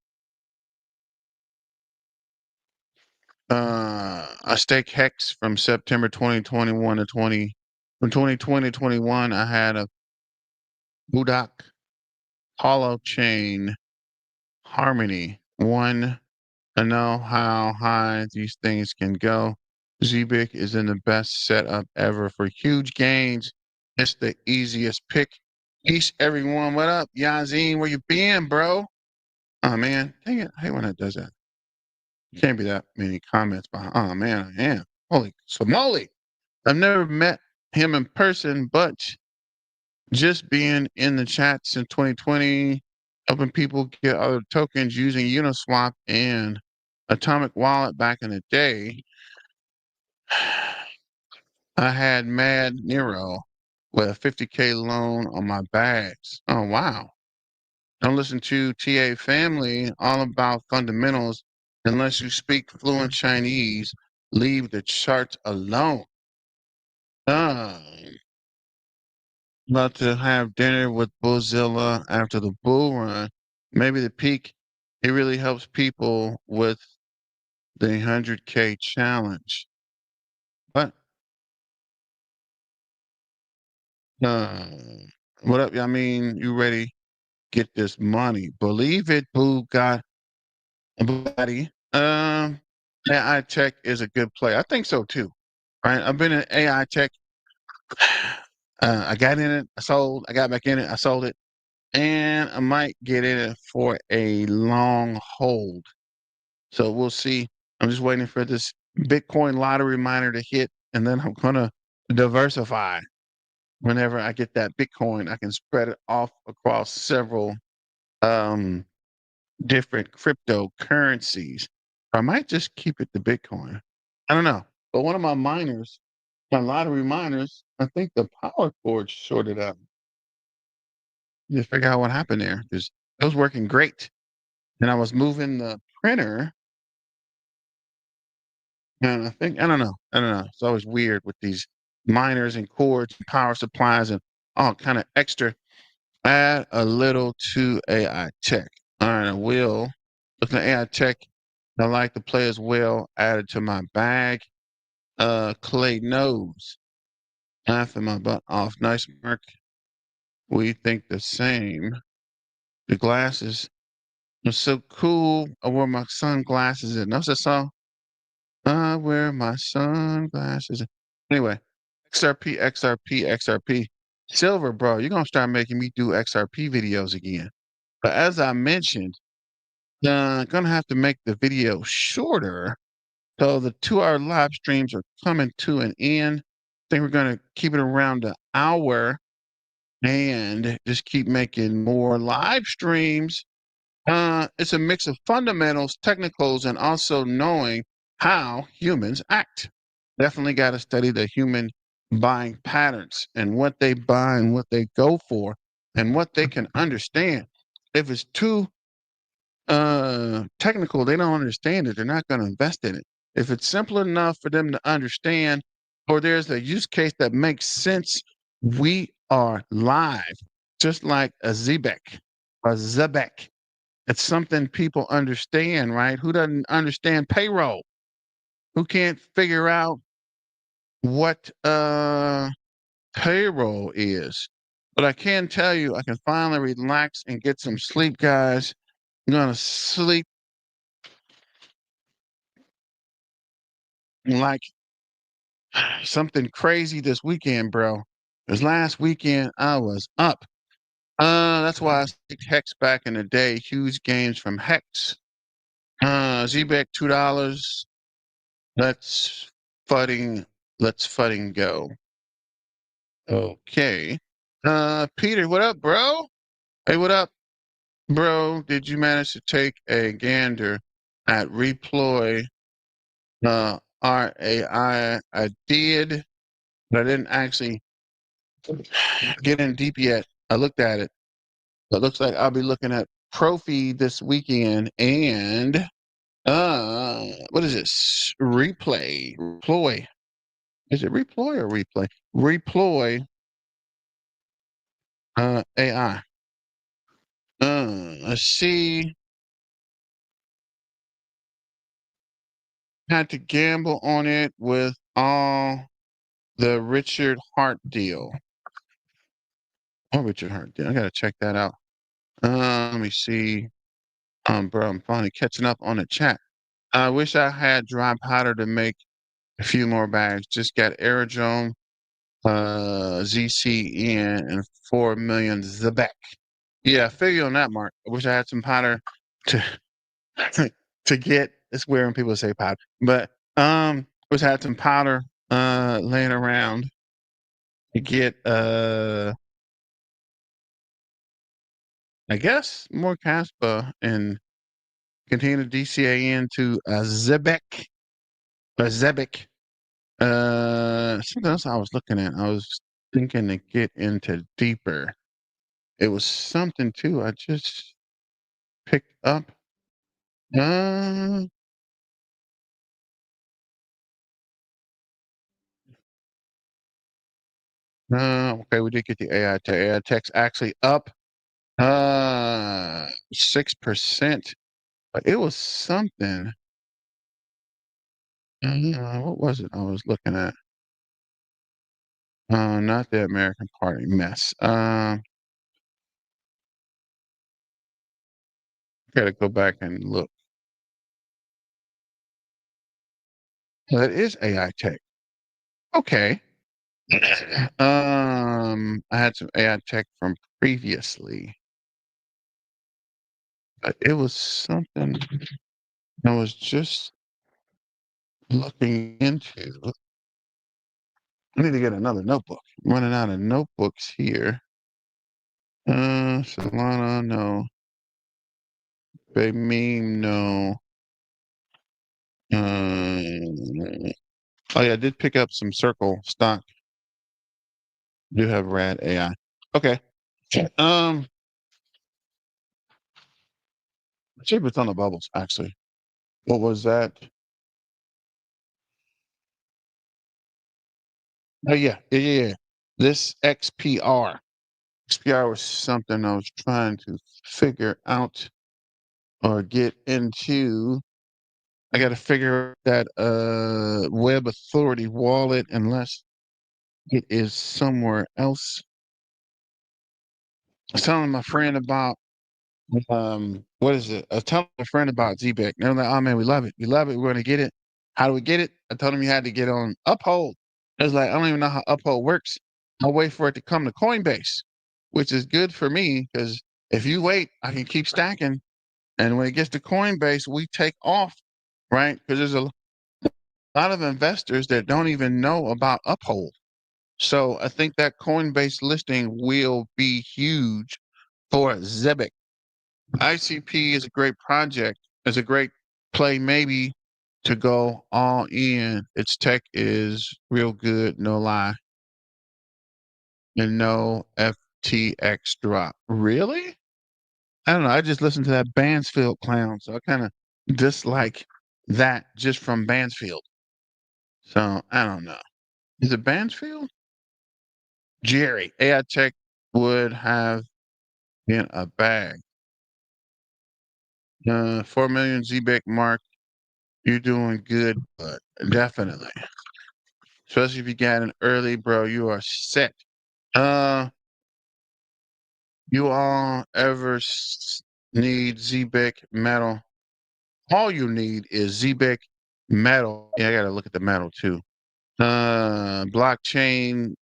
I stake Hex from September 2021 to 2020 to 21. I had a Budak Hollow Chain Harmony. One, I know how high these things can go. Zebec is in the best setup ever for huge gains. It's the easiest pick. Peace, everyone. What up, Yazin? Where you been, bro? Oh man, dang it! I hate when it does that. Can't be that many comments behind. Oh man, I am. Holy smoly! I've never met him in person, but just being in the chat since 2020, helping people get other tokens using Uniswap and Atomic Wallet back in the day. I had Mad Nero with a 50K loan on my bags. Oh wow. Don't listen to TA Family, all about fundamentals. Unless you speak fluent Chinese, leave the charts alone. Uh, about to have dinner with Bullzilla after the bull run. Maybe the peak, it really helps people with the 100K challenge. But, uh, what up? I mean, you ready? Get this money. Believe it, Boo got buddy. AI tech is a good play. I think so too. Right? I've been in AI tech. I got in it, I sold, I got back in it, I sold it, and I might get in it for a long hold. So we'll see. I'm just waiting for this Bitcoin lottery miner to hit, and then I'm gonna diversify. Whenever I get that Bitcoin, I can spread it off across several um, different cryptocurrencies. I might just keep it to Bitcoin. I don't know. But one of my miners, my lottery miners, I think the power cord shorted up. You figure out what happened there because it was working great. And I was moving the printer. And I don't know. I don't know. It's always weird with these miners and cords, and power supplies, and all kind of extra. Add a little to AI tech. All right, I will. Looking at AI tech, I like to play as well. Added to my bag. Clay nose. Laughing my butt off. Nice, Mark. We think the same. The glasses are so cool. I wore my sunglasses and what's that song? I wear my sunglasses. Anyway, XRP, XRP, XRP. Silver, bro, you're gonna start making me do XRP videos again. But as I mentioned, gonna have to make the video shorter. So the 2 hour live streams are coming to an end. I think we're gonna keep it around an hour and just keep making more live streams. It's a mix of fundamentals, technicals, and also knowing how humans act. Definitely got to study the human buying patterns and what they buy and what they go for and what they can understand. If it's too technical, they don't understand it, they're not going to invest in it. If it's simple enough for them to understand, or there's a use case that makes sense, we are live, just like a Zebec, a Zebec. It's something people understand, right? Who doesn't understand payroll? Who can't figure out what payroll is? But I can tell you, I can finally relax and get some sleep, guys. I'm gonna sleep like something crazy this weekend, bro. Because last weekend I was up. That's why I stick Hex back in the day. Huge gains from Hex. Zebec $2. Let's fudding let's fudding go. Okay. Peter, what up, bro? Hey, what up, bro? Did you manage to take a gander at Reploy RAI? I did, but I didn't actually get in deep yet. I looked at it. It looks like I'll be looking at Profi this weekend and what is this? Reploy. Is it Reploy or Replay? Reploy AI. Let's see. Had to gamble on it with all the Richard Hart deal. Oh, Richard Hart deal. I gotta check that out. Let me see. Bro, I'm finally catching up on the chat. I wish I had dry powder to make a few more bags. Just got Aerodrome, ZCN, and 4 million Zebec. Yeah, I feel you on that, Mark. I wish I had some powder to to get. It's weird when people say powder, but wish I had some powder laying around to get I guess more Caspa and continue to DCA into Zebec. Zebec. Something else I was looking at. I was thinking to get into deeper. It was something too. I just picked up. Uh, okay, we did get the AI tech. AI tech's actually up 6%. But it was something. What was it I was looking at? Not the American Party mess. Gotta go back and look. That is AI tech. Okay. I had some AI tech from previously, but it was something I was just looking into. I need to get another notebook. I'm running out of notebooks here. Solana, no. Big meme, no. Oh yeah, I did pick up some Circle stock. Do have Rad AI. Okay. See if it's on the bubbles, actually. What was that? Oh yeah. This XPR. XPR was something I was trying to figure out or get into. I got to figure out that Web Authority wallet unless it is somewhere else. I was telling my friend about what is it? I was telling my friend about Zebec. They're like, oh man, we love it. We love it. We're gonna get it. How do we get it? I told him you had to get on Uphold. I was like, I don't even know how Uphold works. I'll wait for it to come to Coinbase, which is good for me because if you wait, I can keep stacking. And when it gets to Coinbase, we take off, right? Because there's a lot of investors that don't even know about Uphold. So I think that Coinbase listing will be huge for Zebec. ICP is a great project. It's a great play, maybe to go all in. Its tech is real good, no lie. And no FTX drop. Really? I don't know. I just listened to that Bansfield clown, so I kind of dislike that just from Bansfield. So I don't know. Is it Bansfield? Jerry, AI Tech would have been a bag. 4 million ZBEC mark. You're doing good, but definitely. Especially if you got an early, bro, you are set. Uh, you all ever need ZBEC metal? All you need is ZBEC metal. Yeah, I gotta look at the metal too. Blockchain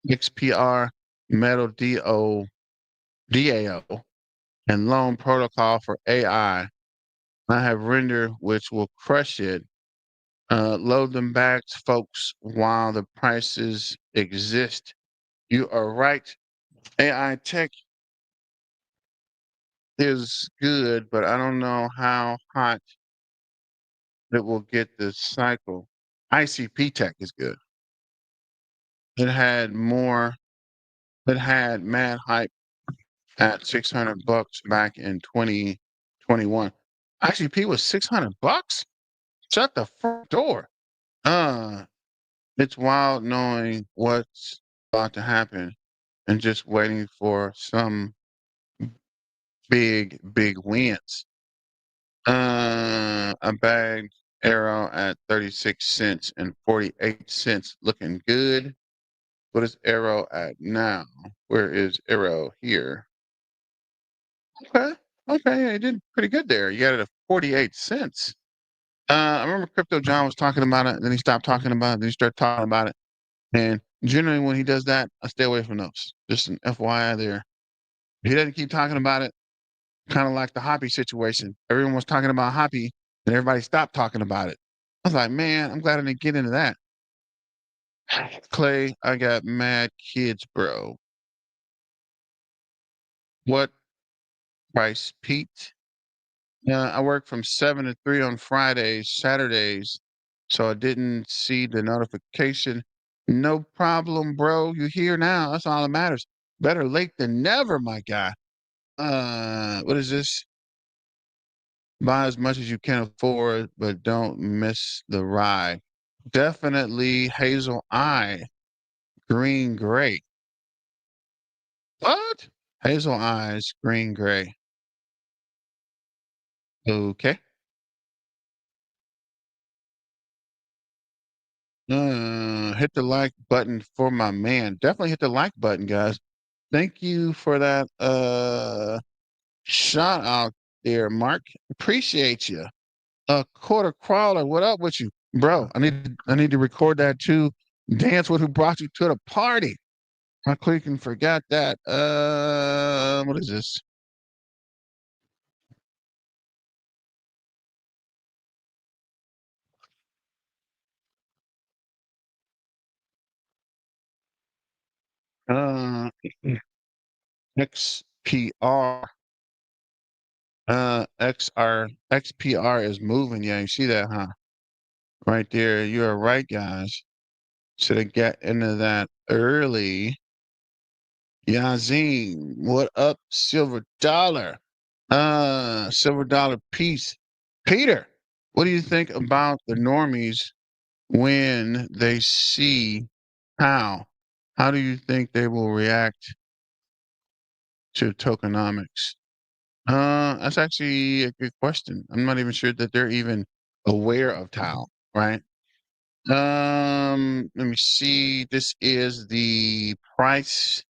XPR metal DAO and loan protocol for AI. I have render which will crush it. Load them back, folks, while the prices exist. You are right. AI tech is good, but I don't know how hot it will get this cycle. ICP tech is good. It had more, it had mad hype at $600 back in 2021. ICP was $600? Shut the front door. Uh, it's wild knowing what's about to happen and just waiting for some big wins. A bagged arrow at 36 cents and 48 cents. Looking good. What is arrow at now? Where is arrow here? Okay. Okay. It did pretty good there. You got it at 48 cents. I remember Crypto John was talking about it, then he stopped talking about it, then he started talking about it. And generally, when he does that, I stay away from those. Just an FYI there. If he doesn't keep talking about it, kind of like the Hoppy situation. Everyone was talking about Hoppy, and everybody stopped talking about it. I was like, man, I'm glad I didn't get into that. Clay, I got mad kids, bro. What price, Pete? I work from 7 to 3 on Fridays, Saturdays, so I didn't see the notification. No problem, bro. You're here now. That's all that matters. Better late than never, my guy. What is this? Buy as much as you can afford, but don't miss the ride. Definitely hazel eye, green gray. What? Hazel eyes, green gray. Okay. Hit the like button for my man. Definitely hit the like button, guys. Thank you for that shout out there, Mark. Appreciate you. Quarter crawler, what up with you? bro, I need to record that too. Dance with who brought you to the party. I quickly forgot that. What is this? Uh, XPR. XPR is moving. Yeah, you see that, huh? Right there. You are right, guys. Should have got into that early. Yazin, what up, silver dollar? Silver dollar piece. Peter, what do you think about the normies when they see how? How do you think they will react to tokenomics? That's actually a good question. I'm not even sure that they're even aware of Tau, right? Let me see. This is the price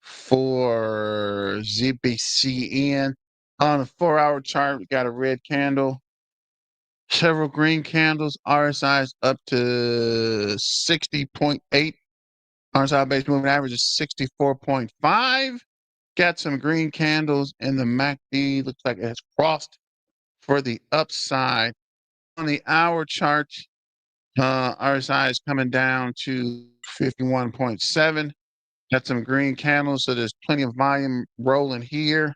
for ZBCN. On a 4-hour chart, we got a red candle, several green candles. RSI is up to 60.8. RSI base moving average is 64.5. Got some green candles, and the MACD looks like it has crossed for the upside. On the hour chart, RSI is coming down to 51.7. Got some green candles, so there's plenty of volume rolling here.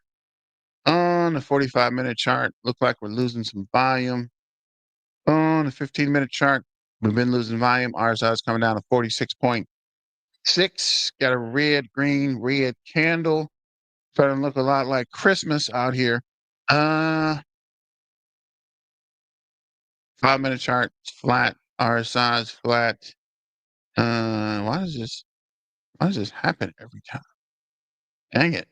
On the 45-minute chart, look like we're losing some volume. On the 15-minute chart, we've been losing volume. RSI is coming down to 46.6. Got a red, green, red candle. Starting to look a lot like Christmas out here. 5-minute chart, flat. RSI is flat. Why does this happen every time? Dang it.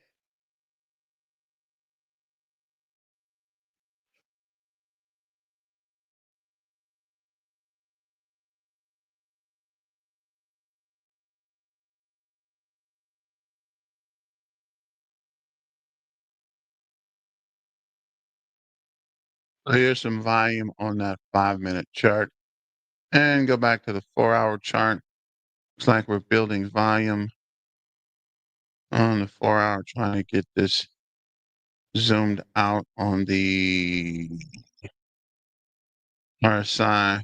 Here's some volume on that 5-minute chart. And go back to the 4-hour chart. Looks like we're building volume on the 4-hour, trying to get this zoomed out on the RSI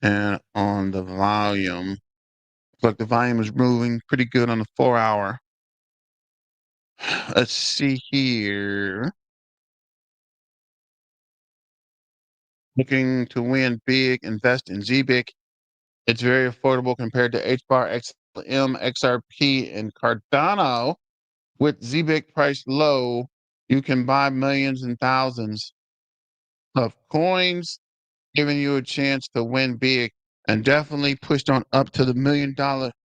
and on the volume. Looks like the volume is moving pretty good on the 4-hour. Let's see here. Looking to win big, invest in Zebec. It's very affordable compared to HBAR, XLM, XRP, and Cardano. With Zebec priced low, you can buy millions and thousands of coins, giving you a chance to win big, and definitely pushed on up to the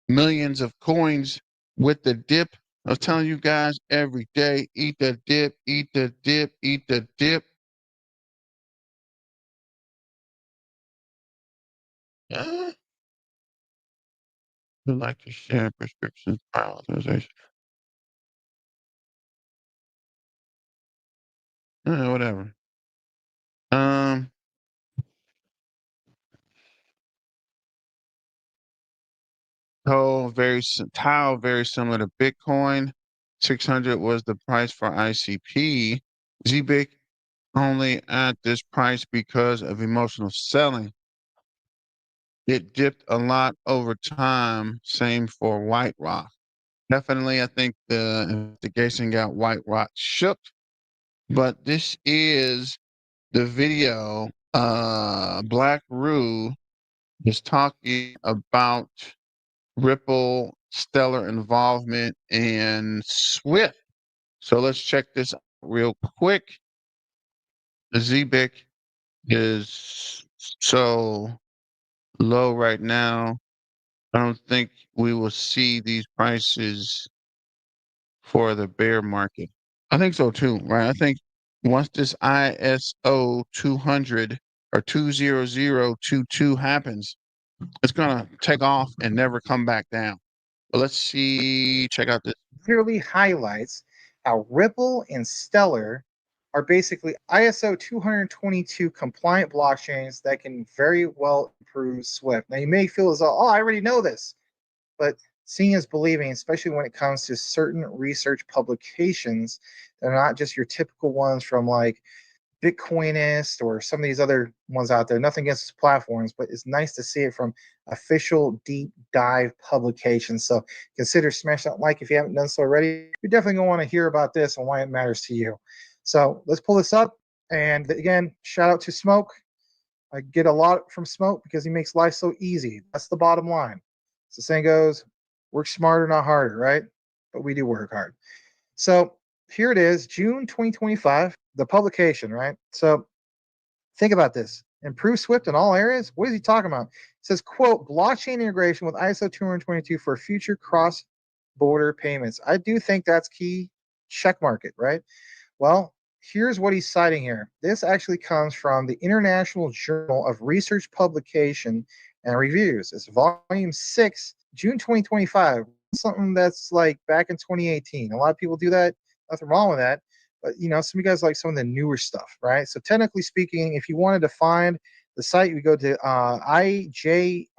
millions of coins with the dip. I was telling you guys every day, eat the dip, eat the dip, eat the dip. Would like to share prescriptions prior authorization. Whatever. Tau very similar to Bitcoin. 600 was the price for ICP. ZBIC only at this price because of emotional selling. It dipped a lot over time. Same for White Rock. Definitely, I think the investigation got White Rock shook. But this is the video. Black Rue is talking about Ripple, Stellar involvement, and Swift. So let's check this out real quick. The ZBIC is so low right now. I don't think we will see these prices for the bear market. I think so too, right? I think once this ISO 200 or 20022 happens, it's going to take off and never come back down. But let's see, check out this. Clearly highlights how Ripple and Stellar are basically ISO 222 compliant blockchains that can very well improve Swift. Now, you may feel as though, oh, I already know this, but seeing is believing, especially when it comes to certain research publications. They're not just your typical ones from like Bitcoinist or some of these other ones out there. Nothing against these platforms, but it's nice to see it from official deep dive publications. So consider smashing that like if you haven't done so already. You're definitely going to want to hear about this and why it matters to you. So let's pull this up. And again, shout out to Smoke. I get a lot from Smoke because he makes life so easy. That's the bottom line. So the saying goes, work smarter, not harder, right? But we do work hard. So here it is, June 2025, the publication, right? So think about this. Improve Swift in all areas? What is he talking about? It says, quote, blockchain integration with ISO 222 for future cross-border payments. I do think that's key. Check market, right? Well, here's what he's citing here. This actually comes from the International Journal of Research Publication and Reviews. It's volume 6, June 2025. Something that's like back in 2018. A lot of people do that. Nothing wrong with that. But, you know, some of you guys like some of the newer stuff, right? So technically speaking, if you wanted to find the site, you go to ijrpr.com.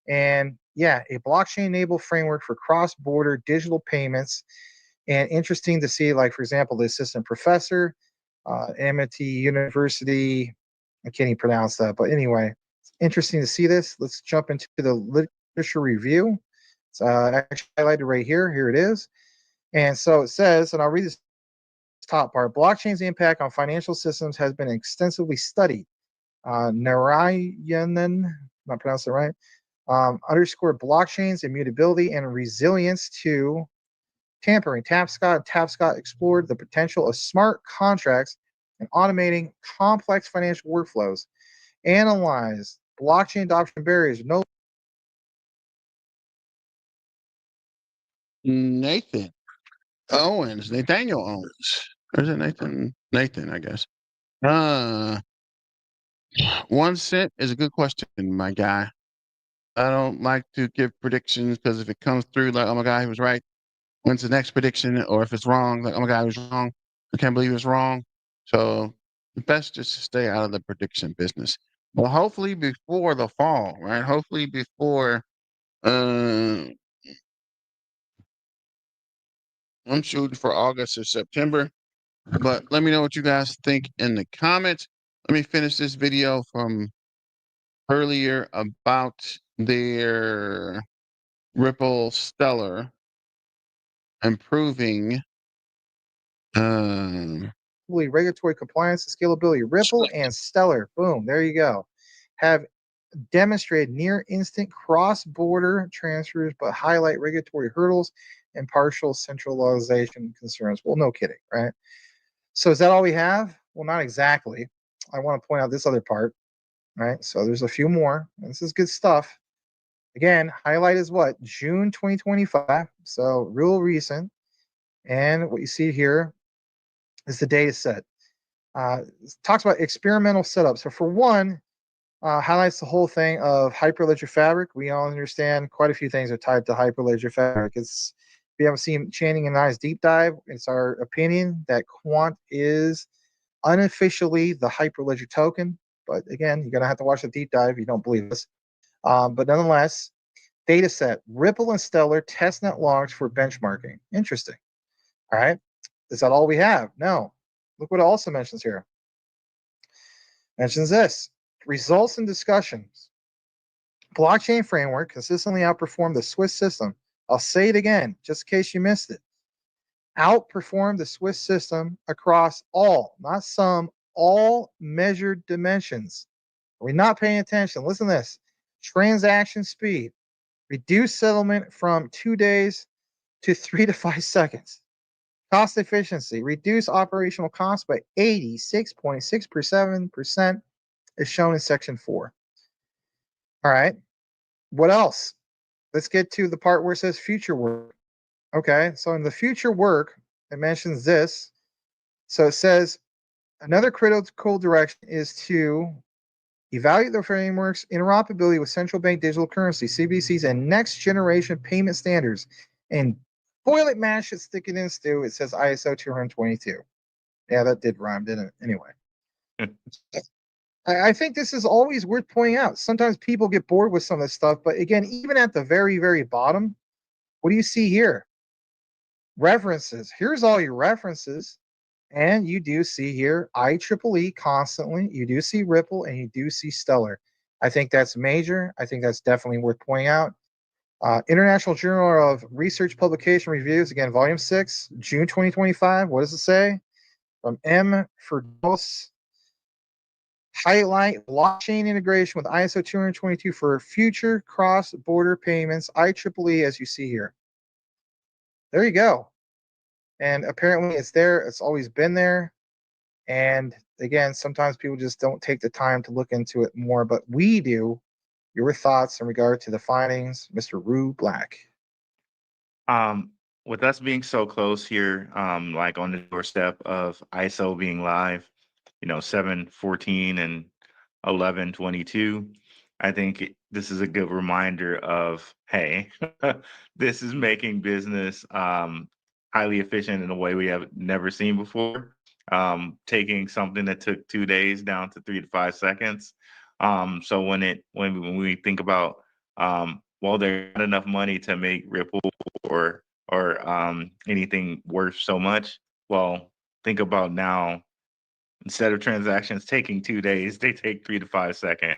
And yeah, a blockchain-enabled framework for cross-border digital payments. And interesting to see, like, for example, the assistant professor, MIT University, I can't even pronounce that. But anyway, it's interesting to see this. Let's jump into the literature review. It's actually highlighted right here. Here it is. And so it says, and I'll read this top part, blockchain's impact on financial systems has been extensively studied. Narayanan, not pronouncing it right, underscored blockchain's immutability and resilience to tampering. Tapscott explored the potential of smart contracts and automating complex financial workflows. Analyzed blockchain adoption barriers. No. Nathan Owens, Nathaniel Owens. Or is it Nathan? Nathan, I guess. Uh, 1 cent is a good question, my guy. I don't like to give predictions because if it comes through like, oh my God, he was right. When's the next prediction? Or if it's wrong, like, oh my God, he was wrong. I can't believe it's wrong. So the best just to stay out of the prediction business. Well, hopefully before the fall, right? Hopefully before uh I'm shooting for August or September. But let me know what you guys think in the comments. Let me finish this video from earlier about their Ripple Stellar improving regulatory compliance and scalability. Ripple and Stellar, boom, there you go, have demonstrated near instant cross-border transfers, but highlight regulatory hurdles and partial centralization concerns. Well, no kidding, right? So is that all we have? Well, not exactly. I want to point out this other part, right? So there's a few more. This is good stuff. Again, highlight is what? June 2025, so real recent. And what you see here is the data set. Talks about experimental setup. So for one, highlights the whole thing of Hyperledger Fabric. We all understand quite a few things are tied to Hyperledger Fabric. It's, if you haven't seen Channing and I's deep dive, it's our opinion that Quant is unofficially the Hyperledger token. But again, you're going to have to watch the deep dive if you don't believe this. But nonetheless, data set, Ripple and Stellar testnet logs for benchmarking. Interesting. All right. Is that all we have? No. Look what it also mentions here. Mentions this. Results and discussions. Blockchain framework consistently outperformed the Swiss system. I'll say it again, just in case you missed it. Outperformed the Swiss system across all, not some, all measured dimensions. Are we not paying attention? Listen to this. Transaction speed. Reduced settlement from 2 days to 3 to 5 seconds. Cost efficiency. Reduce operational costs by 86.6% is shown in section 4. All right. What else? Let's get to the part where it says future work. Okay. So in the future work, it mentions this. So it says another critical direction is to evaluate the framework's interoperability with central bank digital currency, CBDCs, and next generation payment standards, and toilet mash it, stick it in stew. It says ISO 222. Yeah, that did rhyme, didn't it? Anyway. I think this is always worth pointing out. Sometimes people get bored with some of this stuff, but again, even at the very, very bottom, what do you see here? References. Here's all your references. And you do see here IEEE constantly. You do see Ripple and you do see Stellar. I think that's major. I think that's definitely worth pointing out. International Journal of Research Publication Reviews, again, Volume 6, June 2025. What does it say? From M. Ferdos. Highlight blockchain integration with ISO 222 for future cross-border payments, IEEE, as you see here. There you go. And apparently it's there. It's always been there. And again, sometimes people just don't take the time to look into it more, but we do. Your thoughts in regard to the findings, Mr. Rue Black? With us being so close here, like on the doorstep of ISO being live, 7/14 and 11/22, I think this is a good reminder of, hey, this is making business highly efficient in a way we have never seen before. Taking something that took 2 days down to 3 to 5 seconds. So when we think about, well, there's not enough money to make Ripple or anything worth so much. Well, think about now, instead of transactions taking 2 days, they take 3 to 5 seconds.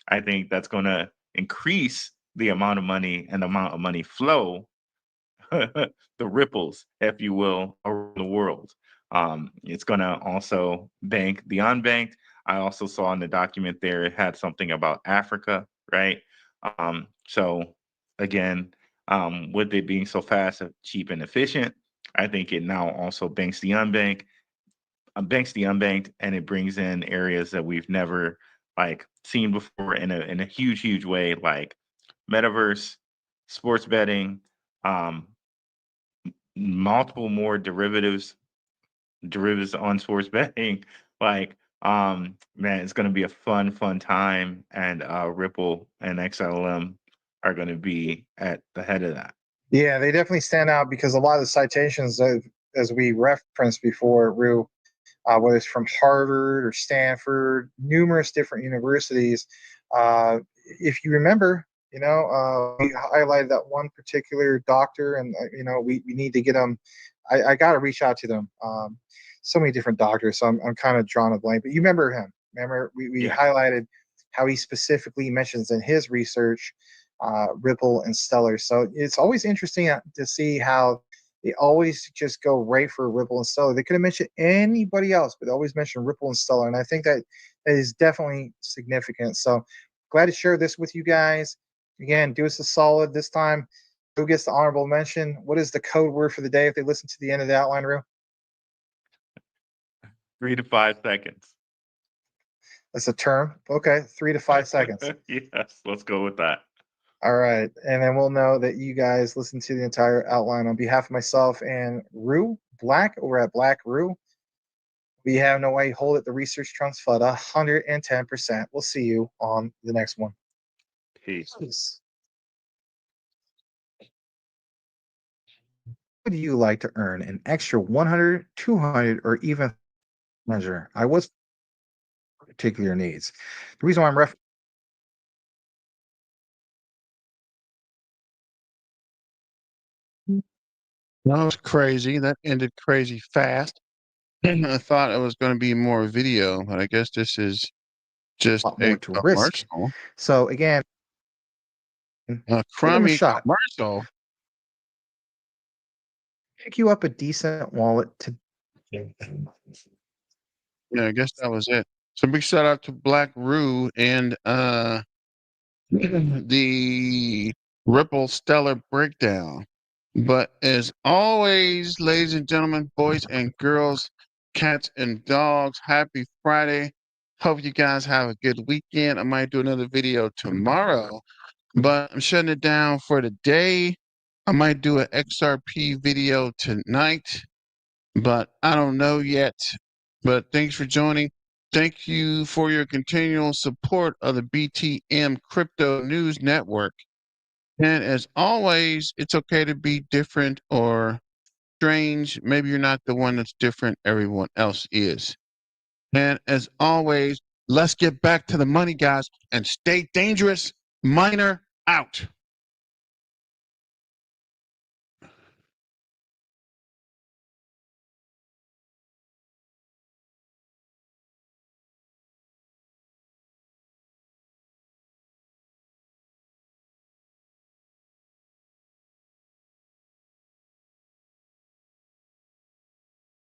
I think that's going to increase the amount of money and the amount of money flow, the ripples, if you will, around the world. It's going to also bank the unbanked. I also saw in the document there it had something about Africa, right? So again, with it being so fast, cheap, and efficient, I think it now also banks the unbanked, and it brings in areas that we've never seen before in a huge way, like metaverse, sports betting, multiple more derivatives on sports betting. Man, it's going to be a fun time, and Ripple and XLM are going to be at the head of that. Yeah, they definitely stand out because a lot of the citations, as we referenced before, Rue, whether it's from Harvard or Stanford, numerous different universities. If you remember, we highlighted that one particular doctor, and we need to get them. I got to reach out to them. So many different doctors, so I'm kind of drawing a blank. But you remember him? Remember we highlighted how he specifically mentions in his research Ripple and Stellar. So it's always interesting to see how they always just go right for Ripple and Stellar. They could have mentioned anybody else, but they always mention Ripple and Stellar. And I think that is definitely significant. So glad to share this with you guys. Again, do us a solid this time. Who gets the honorable mention? What is the code word for the day if they listen to the end of the outline, Rue? 3 to 5 seconds. That's a term. Okay, 3 to 5 seconds. Yes, let's go with that. All right. And then we'll know that you guys listened to the entire outline. On behalf of myself and Rue Black over at Black Rue, we have no way hold it. The research trumps FUD 110%. We'll see you on the next one. Peace. Would you like to earn an extra 100, 200, or even measure? I was particular needs. The reason why I'm That was crazy. That ended crazy fast. I thought it was going to be more video, but I guess this is just lot more a to risk. commercial. So again, A give them a crummy shot. commercial. Pick you up a decent wallet to. Yeah, I guess that was it. So big shout out to Black Rue and the Ripple Stellar breakdown. But as always, ladies and gentlemen, boys and girls, cats and dogs, happy Friday. Hope you guys have a good weekend. I might do another video tomorrow, but I'm shutting it down for today. I might do an XRP video tonight, but I don't know yet. But thanks for joining. Thank you for your continual support of the BTM Crypto News Network. And as always, it's okay to be different or strange. Maybe you're not the one that's different, everyone else is. And as always, let's get back to the money, guys, and stay dangerous. Miner out.